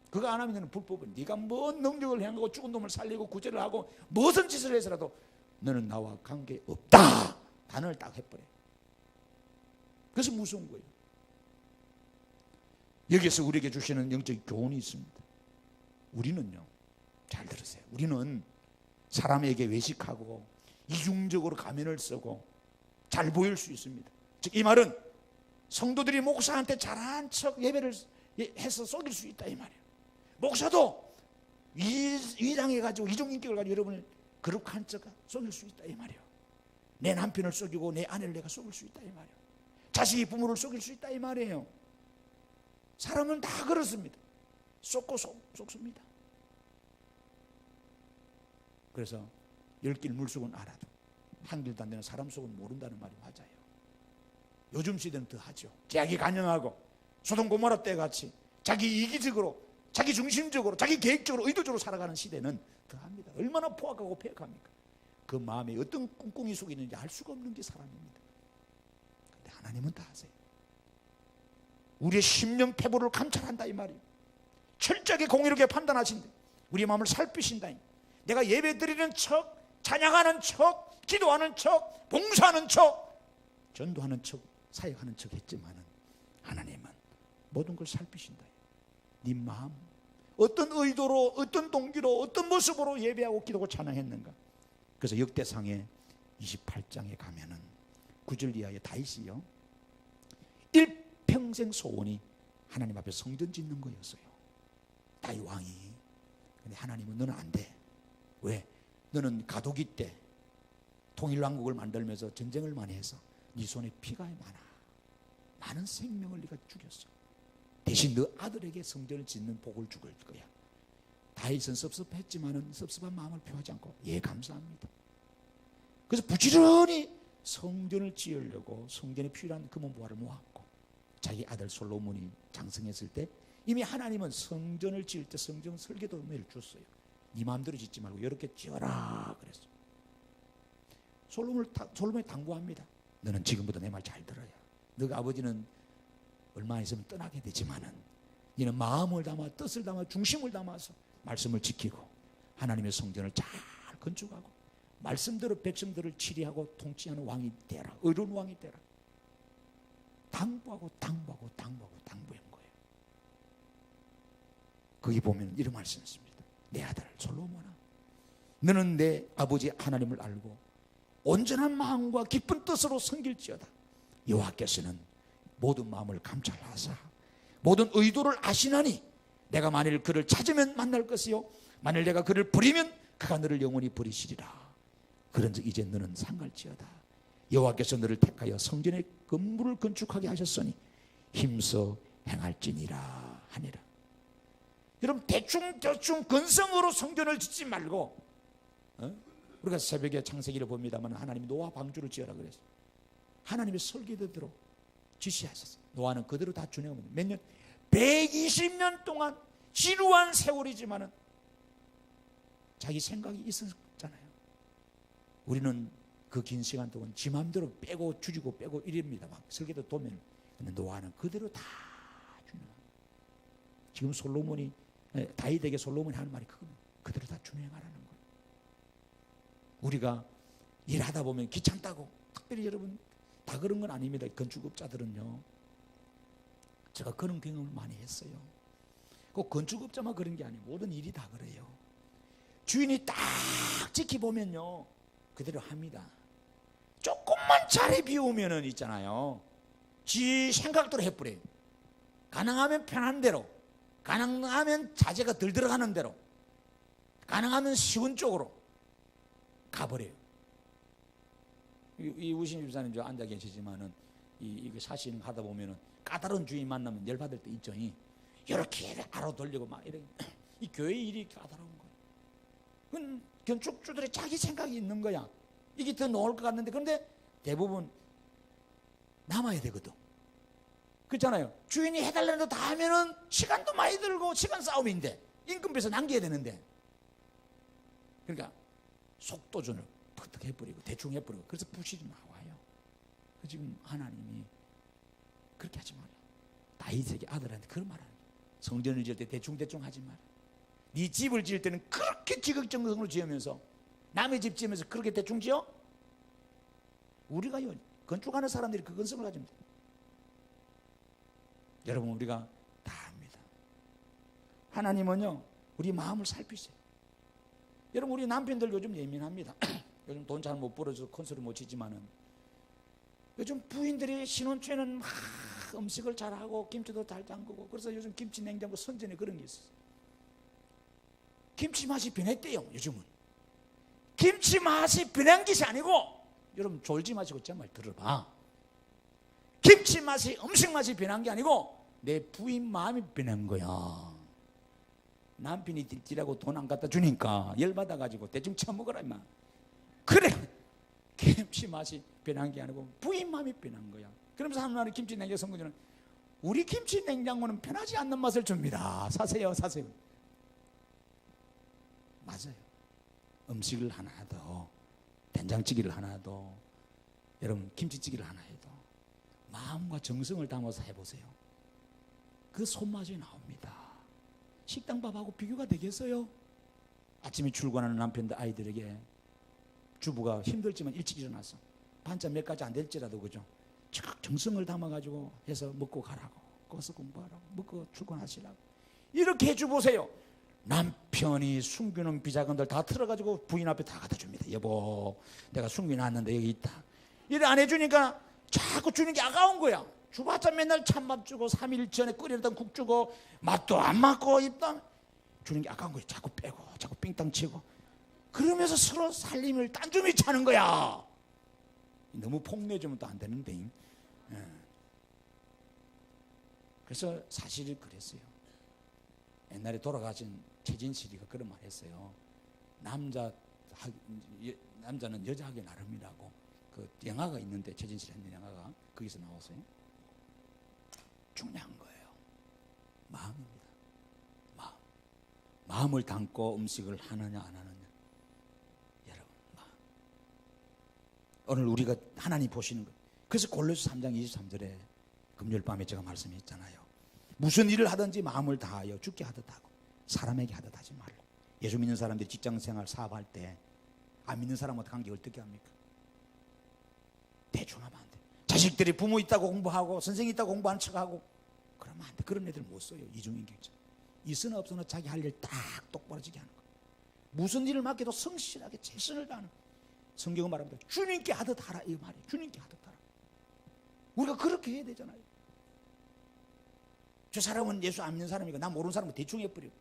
그거 안 하면 불법은 네가 뭔 능력을 행하고 죽은 놈을 살리고 구제를 하고 무슨 짓을 해서라도 너는 나와 관계없다 단어를 딱 해버려요. 그래서 무서운 거예요. 여기서 우리에게 주시는 영적 교훈이 있습니다. 우리는요, 잘 들으세요. 우리는 사람에게 외식하고 이중적으로 가면을 쓰고 잘 보일 수 있습니다. 즉 이 말은 성도들이 목사한테 잘한 척 예배를 해서 속일 수 있다 이 말이에요. 목사도 위장해가지고 이중인격을 가지고 여러분을 거룩한 척 속일 수 있다 이 말이에요. 내 남편을 속이고 내 아내를 내가 속일 수 있다 이 말이에요. 자식이 부모를 속일 수 있다 이 말이에요. 사람은 다 그렇습니다. 속고 속습니다. 그래서 열길 물속은 알아도 한 길도 안 되는 사람 속은 모른다는 말이 맞아요. 요즘 시대는 더 하죠. 자기 간영하고 소돔 고모라 때같이 자기 이기적으로 자기 중심적으로 자기 계획적으로 의도적으로 살아가는 시대는 더 합니다. 얼마나 포악하고 폐악합니까? 그 마음에 어떤 꿍꿍이 속에 있는지 알 수가 없는 게 사람입니다. 그런데 하나님은 다 아세요. 우리의 심령 패보를 감찰한다 이 말이에요. 철저하게 공의롭게 판단하신다. 우리의 마음을 살피신다. 내가 예배 드리는 척, 찬양하는 척, 기도하는 척, 봉사하는 척, 전도하는 척, 사역하는 척 했지만은 하나님은 모든 걸 살피신다. 네 마음, 어떤 의도로, 어떤 동기로, 어떤 모습으로 예배하고 기도하고 찬양했는가. 그래서 역대상의 28장에 가면은 9절 이하의 다윗이요, 일평생 소원이 하나님 앞에 성전 짓는 거였어요. 다윗 왕이. 근데 하나님은 너는 안 돼. 왜? 너는 가도기 때 통일왕국을 만들면서 전쟁을 많이 해서 네 손에 피가 많아. 많은 생명을 네가 죽였어. 대신 너 아들에게 성전을 짓는 복을 줄 거야. 다윗은 섭섭했지만은 섭섭한 마음을 표하지 않고 예 감사합니다. 그래서 부지런히 성전을 지으려고 성전에 필요한 금은보화를 모았고 자기 아들 솔로몬이 장성했을 때 이미 하나님은 성전을 지을 때 성전 설계도를 줬어요. 네 마음대로 짓지 말고 이렇게 지어라 그랬어요. 솔로몬이 당부합니다. 너는 지금부터 내 말 잘 들어야. 너가 아버지는 얼마 있으면 떠나게 되지만은 너는 마음을 담아 뜻을 담아 중심을 담아서 말씀을 지키고 하나님의 성전을 잘 건축하고 말씀대로 백성들을 치리하고 통치하는 왕이 되라. 의로운 왕이 되라. 당부하고 당부하고 당부하고 당부한 거예요. 거기 보면 이런 말씀이 있습니다. 내 아들 솔로몬아, 너는 내 아버지 하나님을 알고 온전한 마음과 깊은 뜻으로 섬길지어다. 여호와께서는 모든 마음을 감찰하사 모든 의도를 아시나니 내가 만일 그를 찾으면 만날 것이요 만일 내가 그를 버리면 그가 너를 영원히 버리시리라. 그런즉 이제 너는 상갈지어다. 여호와께서 너를 택하여 성전의 건물을 건축하게 하셨으니 힘써 행할지니라 하니라. 여러분 대충 건성으로 성전을 짓지 말고 우리가 새벽에 창세기를 봅니다만 하나님이 노아 방주를 지어라 그랬어요. 하나님의 설계대로 지시하셨어요. 노아는 그대로 다 준행합니다. 몇 년? 120년 동안 지루한 세월이지만은 자기 생각이 있었잖아요. 우리는 그 긴 시간 동안 지 마음대로 빼고 줄이고 빼고 이럽니다. 막 설계도 도면. 근데 노아는 그대로 다 준행합니다. 지금 솔로몬이 다윗에게 솔로몬이 하는 말이 그겁니다. 그대로 다 준행하라는 거예요. 우리가 일하다 보면 귀찮다고 특별히 여러분 다 그런 건 아닙니다. 건축업자들은요. 제가 그런 경험을 많이 했어요. 꼭 건축업자만 그런 게 아니고 모든 일이 다 그래요. 주인이 딱 지켜보면요 그대로 합니다. 조금만 자리 비우면은 있잖아요. 지 생각대로 해버려요. 가능하면 편한 대로, 가능하면 자재가 덜 들어가는 대로, 가능하면 쉬운 쪽으로 가버려요. 이 우신 집사님 저 앉아 계시지만은 이거 사실 하다 보면은 까다로운 주인 만나면 열받을 때 있죠. 이렇게 알아 돌리고 막 이런 이 교회 일이 까다로운 거예요. 그건 건축주들의 자기 생각이 있는 거야. 이게 더 나을 것 같는데 그런데 대부분 남아야 되거든. 그렇잖아요. 주인이 해달라는 거 다 하면은 시간도 많이 들고 시간 싸움인데 임금비서 남겨야 되는데 그러니까 속도전을 팍팍 해버리고 대충 해버리고 그래서 부실이 나와요. 지금 하나님이 그렇게 하지 마라. 다윗에게 아들한테 그런 말 하는 거예요. 성전을 지을 때 대충 하지 마라. 네 집을 지을 때는 그렇게 지극정성으로 지으면서 남의 집 지으면서 그렇게 대충 지어? 우리가요 건축하는 사람들이 그 건성을 가지면 돼요. 여러분 우리가 다 압니다. 하나님은요 우리 마음을 살피세요. 여러분 우리 남편들 요즘 예민합니다. 요즘 돈 잘 못 벌어서 콘서트 못 치지만은 요즘 부인들이 신혼 초에는 막 음식을 잘하고 김치도 잘 담그고 그래서 요즘 김치 냉장고 선전에 그런 게 있어요. 김치 맛이 변했대요. 요즘은 김치 맛이 변한 것이 아니고 여러분 졸지 마시고 제 말 들어봐. 김치 맛이 음식 맛이 변한 게 아니고 내 부인 마음이 변한 거야. 남편이 딜질하고 돈 안 갖다 주니까 열받아가지고 대충 처먹으라 임마. 그래 김치 맛이 변한 게 아니고 부인 마음이 변한 거야. 그러면서 하나님 김치 냉장고 선거는 우리 김치 냉장고는 변하지 않는 맛을 줍니다. 사세요. 맞아요. 음식을 하나 더 된장찌개를 하나 더 여러분 김치찌개를 하나 해도 마음과 정성을 담아서 해보세요. 그 손맛이 나옵니다. 식당밥하고 비교가 되겠어요? 아침에 출근하는 남편들 아이들에게 주부가 힘들지만 일찍 일어나서 반찬 몇 가지 안 될지라도 그죠? 정성을 담아가지고 해서 먹고 가라고 거기서 공부하라고 먹고 출근하시라고 이렇게 해줘보세요. 남편이 숨기는 비자금들 다 틀어가지고 부인 앞에 다 갖다 줍니다. 여보 내가 숨겨놨는데 여기 있다. 이래 안 해주니까 자꾸 주는 게 아까운 거야. 주봤자 맨날 찬밥 주고 3일 전에 끓이던 국 주고 맛도 안 맞고 입당 주는 게 아까운 거야. 자꾸 빼고 자꾸 삥땅 치고 그러면서 서로 살림을 딴주미 차는 거야. 너무 폭내주면 또 안 되는데. 그래서 사실이 그랬어요. 옛날에 돌아가신 최진실이가 그런 말 했어요. 남자는 여자하기 나름이라고. 그 영화가 있는데 최진실 했는 영화가 거기서 나왔어요. 중요한 거예요. 마음입니다. 마음을 담고 음식을 하느냐 안 하느냐. 여러분 마음. 오늘 우리가 하나님 보시는 거 그래서 골로새 3장 23절에 금요일 밤에 제가 말씀했잖아요. 무슨 일을 하든지 마음을 다하여 주께 하듯 하고 사람에게 하듯 하지 말고. 예수 믿는 사람들이 직장생활 사업할 때 안 믿는 사람한테 관계 어떻게 합니까? 대충 하면 안 돼. 자식들이 부모 있다고 공부하고 선생님 있다고 공부하는 척하고 그러면 안 돼. 그런 애들 못 써요. 이중인격자. 있으나 없으나 자기 할 일 딱 똑바로 지게 하는 거예요. 무슨 일을 맡겨도 성실하게 최선을 다하는 거예요. 성경은 말합니다. 주님께 하듯 하라 이 말이에요. 주님께 하듯 하라. 우리가 그렇게 해야 되잖아요. 저 사람은 예수 안 믿는 사람이고 나 모르는 사람은 대충 해버리고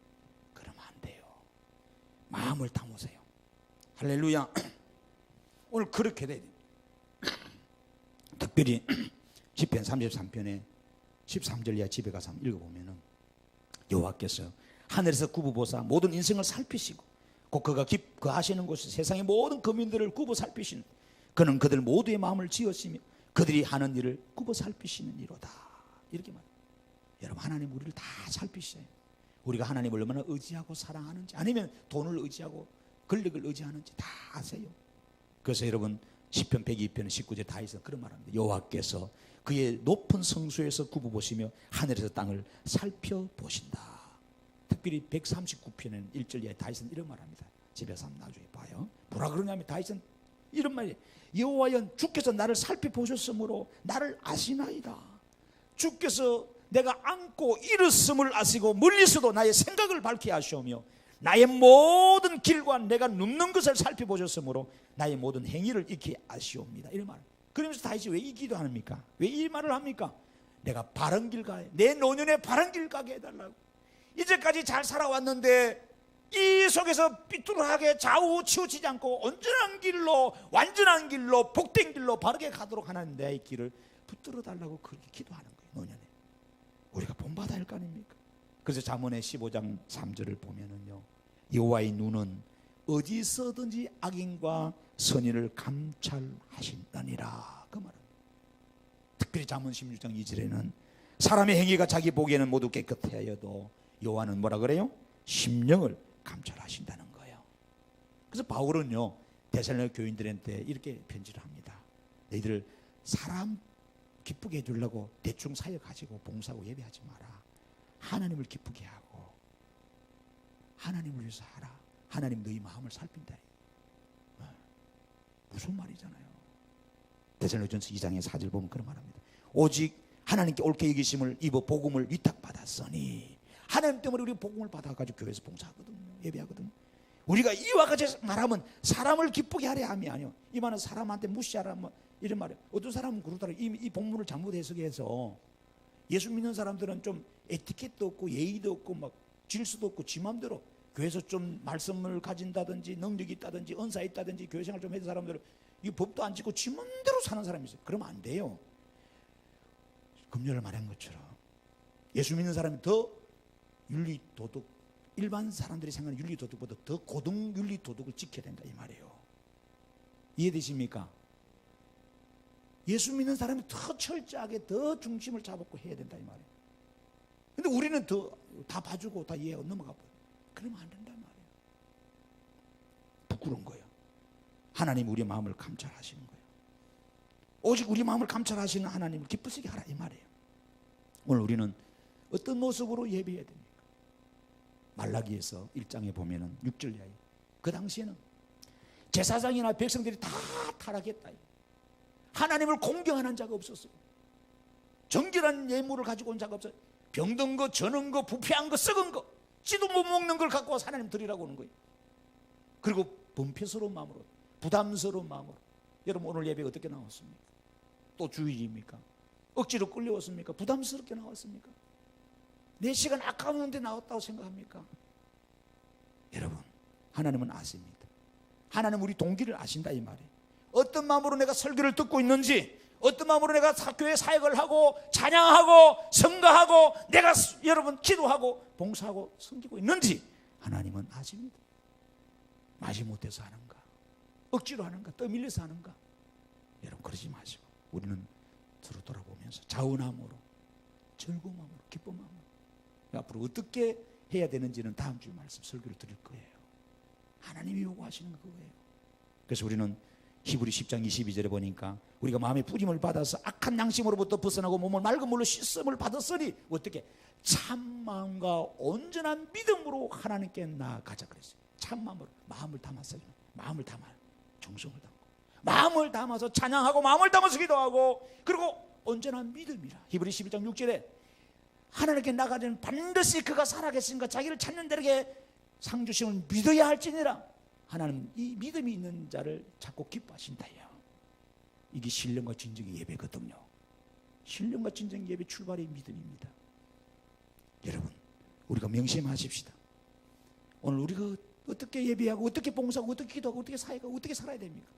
그러면 안 돼요. 마음을 담으세요. 할렐루야. 오늘 그렇게 돼야 돼요. 특별히 시편 33편에 13절 이하 집에 가서 한번 읽어보면 여호와께서 하늘에서 굽어보사 모든 인생을 살피시고 곧 그가 거하시는 곳에 세상의 모든 거민들을 굽어 살피시는 그는 그들 모두의 마음을 지었으며 그들이 하는 일을 굽어 살피시는 이로다. 이렇게 말합니다. 여러분 하나님 우리를 다 살피셔요. 우리가 하나님을 얼마나 의지하고 사랑하는지 아니면 돈을 의지하고 권력을 의지하는지 다 아세요. 그래서 여러분 시편 102편 19절 다윗은 그런 말합니다. 여호와께서 그의 높은 성소에서 굽어보시며 하늘에서 땅을 살펴보신다. 특별히 139편에는 1절 이하에 다윗은 이런 말합니다. 집에서 한번 나중에 봐요. 뭐라 그러냐면 다윗은 이런 말이에요. 여호와여 주께서 나를 살펴보셨으므로 나를 아시나이다. 주께서 내가 안고 일었음을 아시고 멀리서도 나의 생각을 밝게 하시오며 나의 모든 길과 내가 눕는 것을 살펴보셨으므로 나의 모든 행위를 익히 아시옵니다. 이런 말. 그러면서 다윗이 왜 이 기도 합니까? 왜 이 말을 합니까? 내가 바른 길 가해 내 노년에 바른 길 가게 해달라고. 이제까지 잘 살아왔는데 이 속에서 삐뚤하게 좌우 치우치지 않고 온전한 길로 완전한 길로 복된 길로 바르게 가도록 하나님 내 길을 붙들어 달라고 그렇게 기도하는 거예요. 노년에 우리가 본받아야 할 거 아닙니까? 그래서 잠언의 15장 3절을 보면은요, 여호와의 눈은 어디서든지 악인과 선인을 감찰하신다니라 그 말은. 특별히 잠언 16장 2절에는 사람의 행위가 자기 보기에는 모두 깨끗하여도 여호와는 뭐라 그래요? 심령을 감찰하신다는 거예요. 그래서 바울은요 데살로니가 교인들한테 이렇게 편지를 합니다. 너희들 사람 기쁘게 해주려고 대충 사역 가지고 봉사하고 예배하지 마라. 하나님을 기쁘게 하고 하나님을 위해서 하라. 하나님 너희 마음을 살핀다. 무슨 말이잖아요. 데살로니가전서 2장의 4절 보면 그런 말합니다. 오직 하나님께 옳게 여기심을 입어 복음을 위탁받았으니. 하나님 때문에 우리 복음을 받아가지고 교회에서 봉사하거든요. 예배하거든요. 우리가 이와 같이 말하면 사람을 기쁘게 하려 함이 아니요. 이 말은 사람한테 무시하라 뭐 이런 말이에요. 어떤 사람은 그러더라고요. 이 본문을 잘못 해석해서 예수 믿는 사람들은 좀 에티켓도 없고 예의도 없고 막 질서도 없고 지 맘대로 교회에서 좀 말씀을 가진다든지 능력이 있다든지 은사 있다든지 교회 생활 좀 해준 사람들은 이 법도 안 지고 지 맘대로 사는 사람이 있어요. 그러면 안 돼요. 금요일 말한 것처럼 예수 믿는 사람이 더 윤리 도덕 일반 사람들이 생각하는 윤리 도덕보다 더 고등 윤리 도덕을 지켜야 된다 이 말이에요. 이해되십니까? 예수 믿는 사람이 더 철저하게 더 중심을 잡고 해야 된다 이 말이에요. 근데 우리는 더 다 봐주고 다 이해하고 넘어가 버려. 그러면 안 된단 말이에요. 부끄러운 거예요. 하나님 우리 마음을 감찰하시는 거예요. 오직 우리 마음을 감찰하시는 하나님을 기쁘시게 하라 이 말이에요. 오늘 우리는 어떤 모습으로 예배해야 됩니까? 말라기에서 1장에 보면은 6절 이하에 그 당시에는 제사장이나 백성들이 다 타락했다. 하나님을 공경하는 자가 없었어요. 정결한 예물을 가지고 온 자가 없어요. 병든 거, 저는 거, 부패한 거, 썩은 거, 찌도 못 먹는 걸 갖고 와서 하나님 드리라고 하는 거예요. 그리고 범패스러운 마음으로, 부담스러운 마음으로. 여러분 오늘 예배 어떻게 나왔습니까? 또 주일입니까? 억지로 끌려왔습니까? 부담스럽게 나왔습니까? 내 시간 아까웠는데 나왔다고 생각합니까? 여러분 하나님은 아십니다. 하나님 우리 동기를 아신다 이 말이에요. 어떤 마음으로 내가 설교를 듣고 있는지, 어떤 마음으로 내가 교회 사역을 하고 찬양하고 성가하고 내가 여러분 기도하고 봉사하고 섬기고 있는지 하나님은 아십니다. 마지못해서 하는가, 억지로 하는가, 떠밀려서 하는가. 여러분 그러지 마시고 우리는 서로 돌아보면서 자원함으로, 즐거운 마음으로, 기쁜 마음으로 앞으로 어떻게 해야 되는지는 다음 주 말씀 설교를 드릴 거예요. 하나님이 요구하시는 거예요. 그래서 우리는 히브리 10장 22절에 보니까 우리가 마음의 뿌림을 받아서 악한 양심으로부터 벗어나고 몸을 맑은 물로 씻음을 받았으니 어떻게? 참마음과 온전한 믿음으로 하나님께 나아가자 그랬어요. 참마음으로 마음을 담았어요. 마음을 담아요. 정성을 담고 마음을 담아서 찬양하고 마음을 담아서 기도하고 그리고 온전한 믿음이라. 히브리 11장 6절에 하나님께 나가려면 반드시 그가 살아계신가 자기를 찾는 자에게 상 주심을 믿어야 할지니라. 하나님 이 믿음이 있는 자를 자꾸 기뻐하신다요. 이게 신령과 진정의 예배거든요. 신령과 진정의 예배 출발의 믿음입니다. 여러분 우리가 명심하십시다. 오늘 우리가 어떻게 예배하고 어떻게 봉사하고 어떻게 기도하고 어떻게 사역하고 어떻게 살아야 됩니까?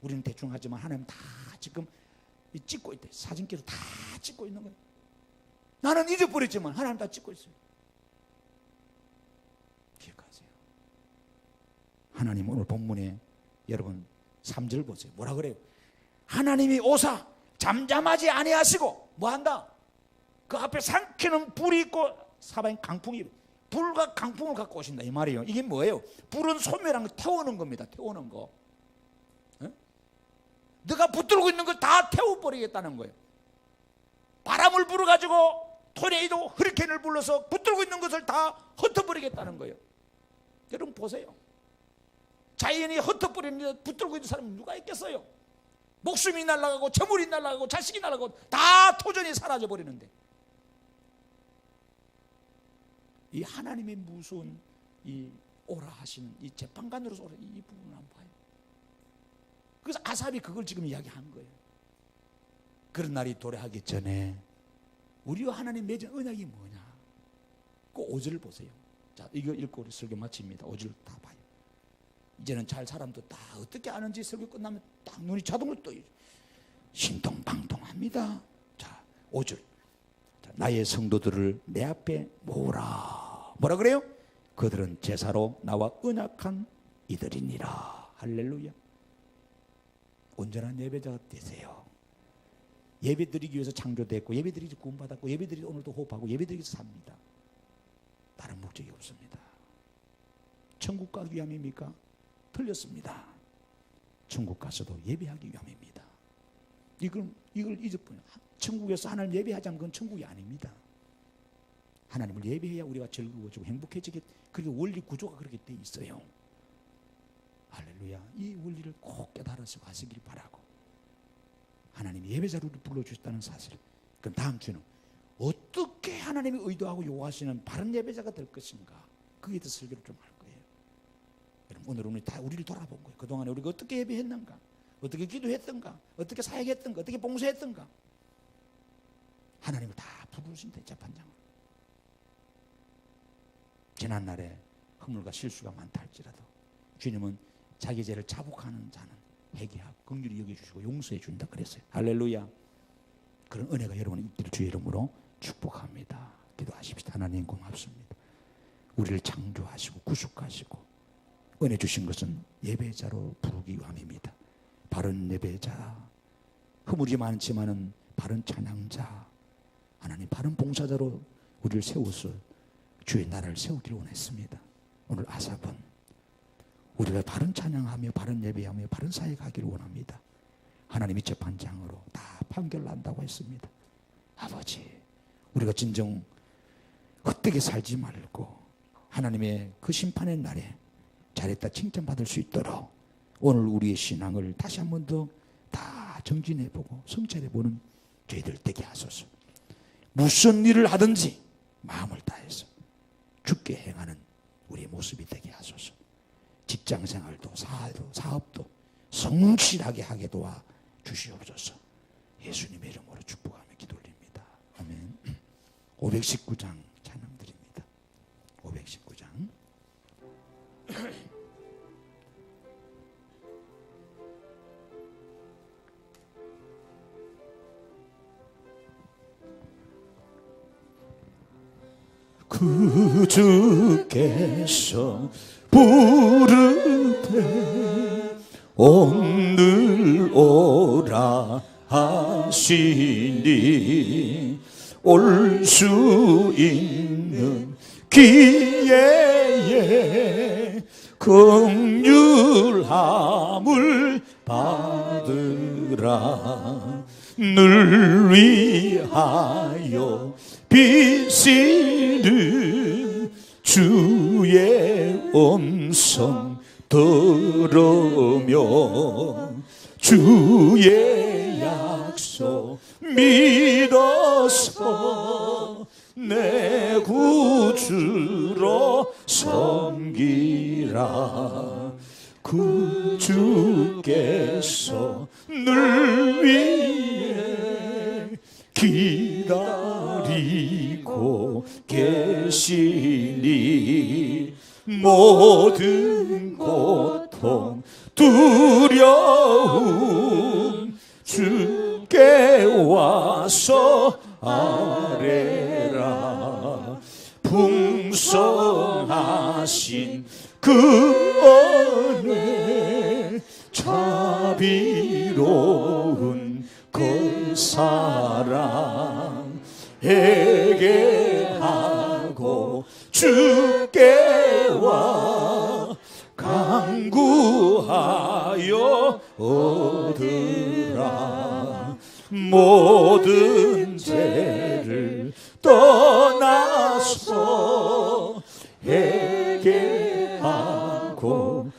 우리는 대충 하지만 하나님 다 지금 찍고 있대. 사진기로 다 찍고 있는 거예요. 나는 잊어버렸지만 하나님 다 찍고 있어요. 기억하세요. 하나님 오늘 본문에 여러분 3절 보세요. 뭐라 그래요? 하나님이 오사 잠잠하지 아니하시고 뭐한다? 그 앞에 삼키는 불이 있고 사방에 강풍이, 불과 강풍을 갖고 오신다 이 말이에요. 이게 뭐예요? 불은 소멸한 거 태우는 겁니다. 태우는 거. 네가 붙들고 있는 걸 다 태워버리겠다는 거예요. 바람을 불어가지고 토네이도 허리케인을 불러서 붙들고 있는 것을 다 흩어버리겠다는 거예요. 여러분 보세요. 자연이 흩어버리는데 붙들고 있는 사람이 누가 있겠어요? 목숨이 날아가고 재물이 날아가고 자식이 날아가고 다 토전이 사라져버리는데 이 하나님의 무서운 이 오라 하시는 이 재판관으로서 오라 이 부분을 한번 봐요. 그래서 아삽이 그걸 지금 이야기한 거예요. 그런 날이 도래하기 전에 우리와 하나님 맺은 언약이 뭐냐? 그 5절을 보세요. 자, 이거 읽고 우리 설교 마칩니다. 5절 다 봐요. 이제는 잘 사람도 다 어떻게 아는지 설교 끝나면 딱 눈이 자동으로 떠요. 신통방통합니다. 자, 5절. 자, 나의 성도들을 내 앞에 모으라. 뭐라 그래요? 그들은 제사로 나와 언약한 이들이니라. 할렐루야. 온전한 예배자가 되세요. 예배드리기 위해서 창조됐고 예배드리기 위해서 구원받았고 예배드리기 오늘도 호흡하고 예배드리기 위해서 삽니다. 다른 목적이 없습니다. 천국 가기 위함입니까? 틀렸습니다. 천국 가서도 예배하기 위함입니다. 이걸 잊어버려요. 천국에서 하나님 예배하지 않으면 그건 천국이 아닙니다. 하나님을 예배해야 우리가 즐거워지고 행복해지게 그게 원리 구조가 그렇게 돼 있어요. 할렐루야. 이 원리를 꼭 깨달아서 가시길 바라고 하나님이 예배자로 불러주셨다는 사실. 그럼 다음 주는 어떻게 하나님이 의도하고 요구하시는 바른 예배자가 될 것인가 그에 대해서 설교를 좀 할 거예요. 여러분 오늘 우리 다 우리를 돌아본 거예요. 그동안에 우리가 어떻게 예배했는가, 어떻게 기도했던가, 어떻게 사역했던가, 어떻게 봉사했던가. 하나님을 다 부르신다 재판장으로. 지난날에 허물과 실수가 많다 할지라도 주님은 자기 죄를 자복하는 자는 회개하고 긍휼히 여겨주시고 용서해 준다 그랬어요. 할렐루야. 그런 은혜가 여러분의 있기를 주의 이름으로 축복합니다. 기도하십시다. 하나님 고맙습니다. 우리를 창조하시고 구속하시고 은혜 주신 것은 예배자로 부르기 위함입니다. 바른 예배자, 허물이 많지만은 바른 찬양자, 하나님 바른 봉사자로 우리를 세워서 주의 나라를 세우기를 원했습니다. 오늘 아삽은 우리가 바른 찬양하며 바른 예배하며 바른 사역하기를 원합니다. 하나님이 재판장으로 다 판결난다고 했습니다. 아버지, 우리가 진정 헛되게 살지 말고 하나님의 그 심판의 날에 잘했다 칭찬받을 수 있도록 오늘 우리의 신앙을 다시 한 번 더 다 정진해보고 성찰해보는 저희들 되게 하소서. 무슨 일을 하든지 마음을 다해서 주께 행하는 우리의 모습이 되게 하소서. 직장생활도 사업도 성실하게 하게 도와 주시옵소서. 예수님의 이름으로 축복하며 기도 올립니다. 아멘. 519장 찬양 드립니다. 519장. 그 주께서 부르되 오늘 오라 하시니 올 수 있는 기회에 긍휼함을 받으라. 늘 위하여 비시는 주의 음성 들으며 주의 약속 믿어서 내 구주로 섬기라. 그 주께서 늘 위해 기다리고 계시니 모든 고통 두려움 주께 와서 아뢰라. 풍성하신 그 은혜 자비로운 그 사랑 회개하고 주께 와 간구하여 얻으라. 모든 죄를 떠나서 회개하고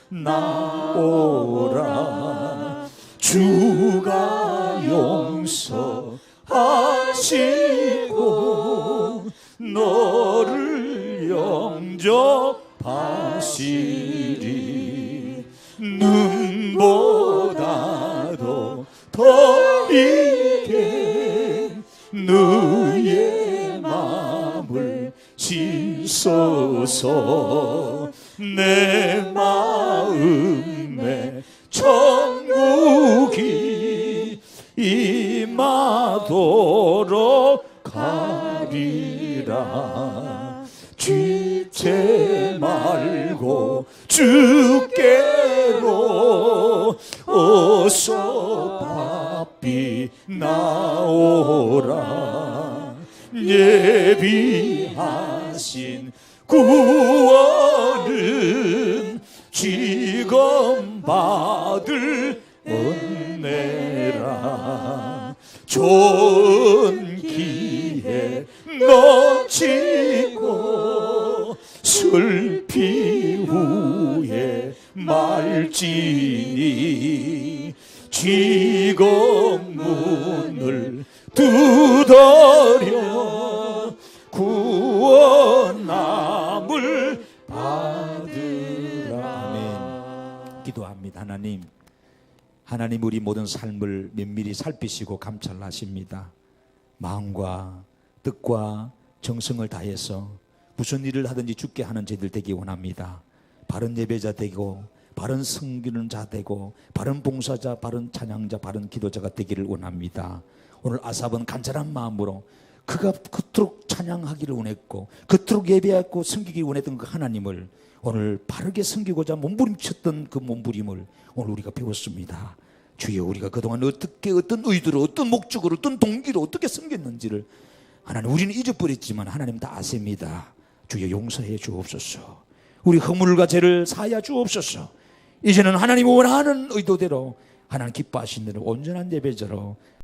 나오라. 주가 용서하시고 너를 영접하시리. 눈보다도 더 이게 너의 마음을 씻어서 내 마음에 천국이 임하도록 가리라. 죄 말고 주께로 어서 바삐 나오라. 예비하신 구원은 지금 받을 은혜라. 좋은 기회 놓치고 슬피 후에 말지니 지금 문을 두드려 구원함을 받으라. 아멘. 기도합니다. 하나님 우리 모든 삶을 면밀히 살피시고 감찰하십니다. 마음과 뜻과 정성을 다해서 무슨 일을 하든지 주께 하는 저희들 되기 원합니다. 바른 예배자 되고 바른 섬기는 자 되고 바른 봉사자, 바른 찬양자, 바른 기도자가 되기를 원합니다. 오늘 아삽은 간절한 마음으로 그가 그토록 찬양하기를 원했고 그토록 예배하고 섬기기 원했던 그 하나님을 오늘 바르게 섬기고자 몸부림쳤던 그 몸부림을 오늘 우리가 배웠습니다. 주여, 우리가 그동안 어떻게 어떤 의도로 어떤 목적으로 어떤 동기로 어떻게 섬겼는지를 하나님 우리는 잊어버렸지만 하나님 다 아십니다. 주여, 용서해 주옵소서. 우리 허물과 죄를 사하여 주옵소서. 이제는 하나님 원하는 의도대로 하나님 기뻐하시는 대로 온전한 예배자로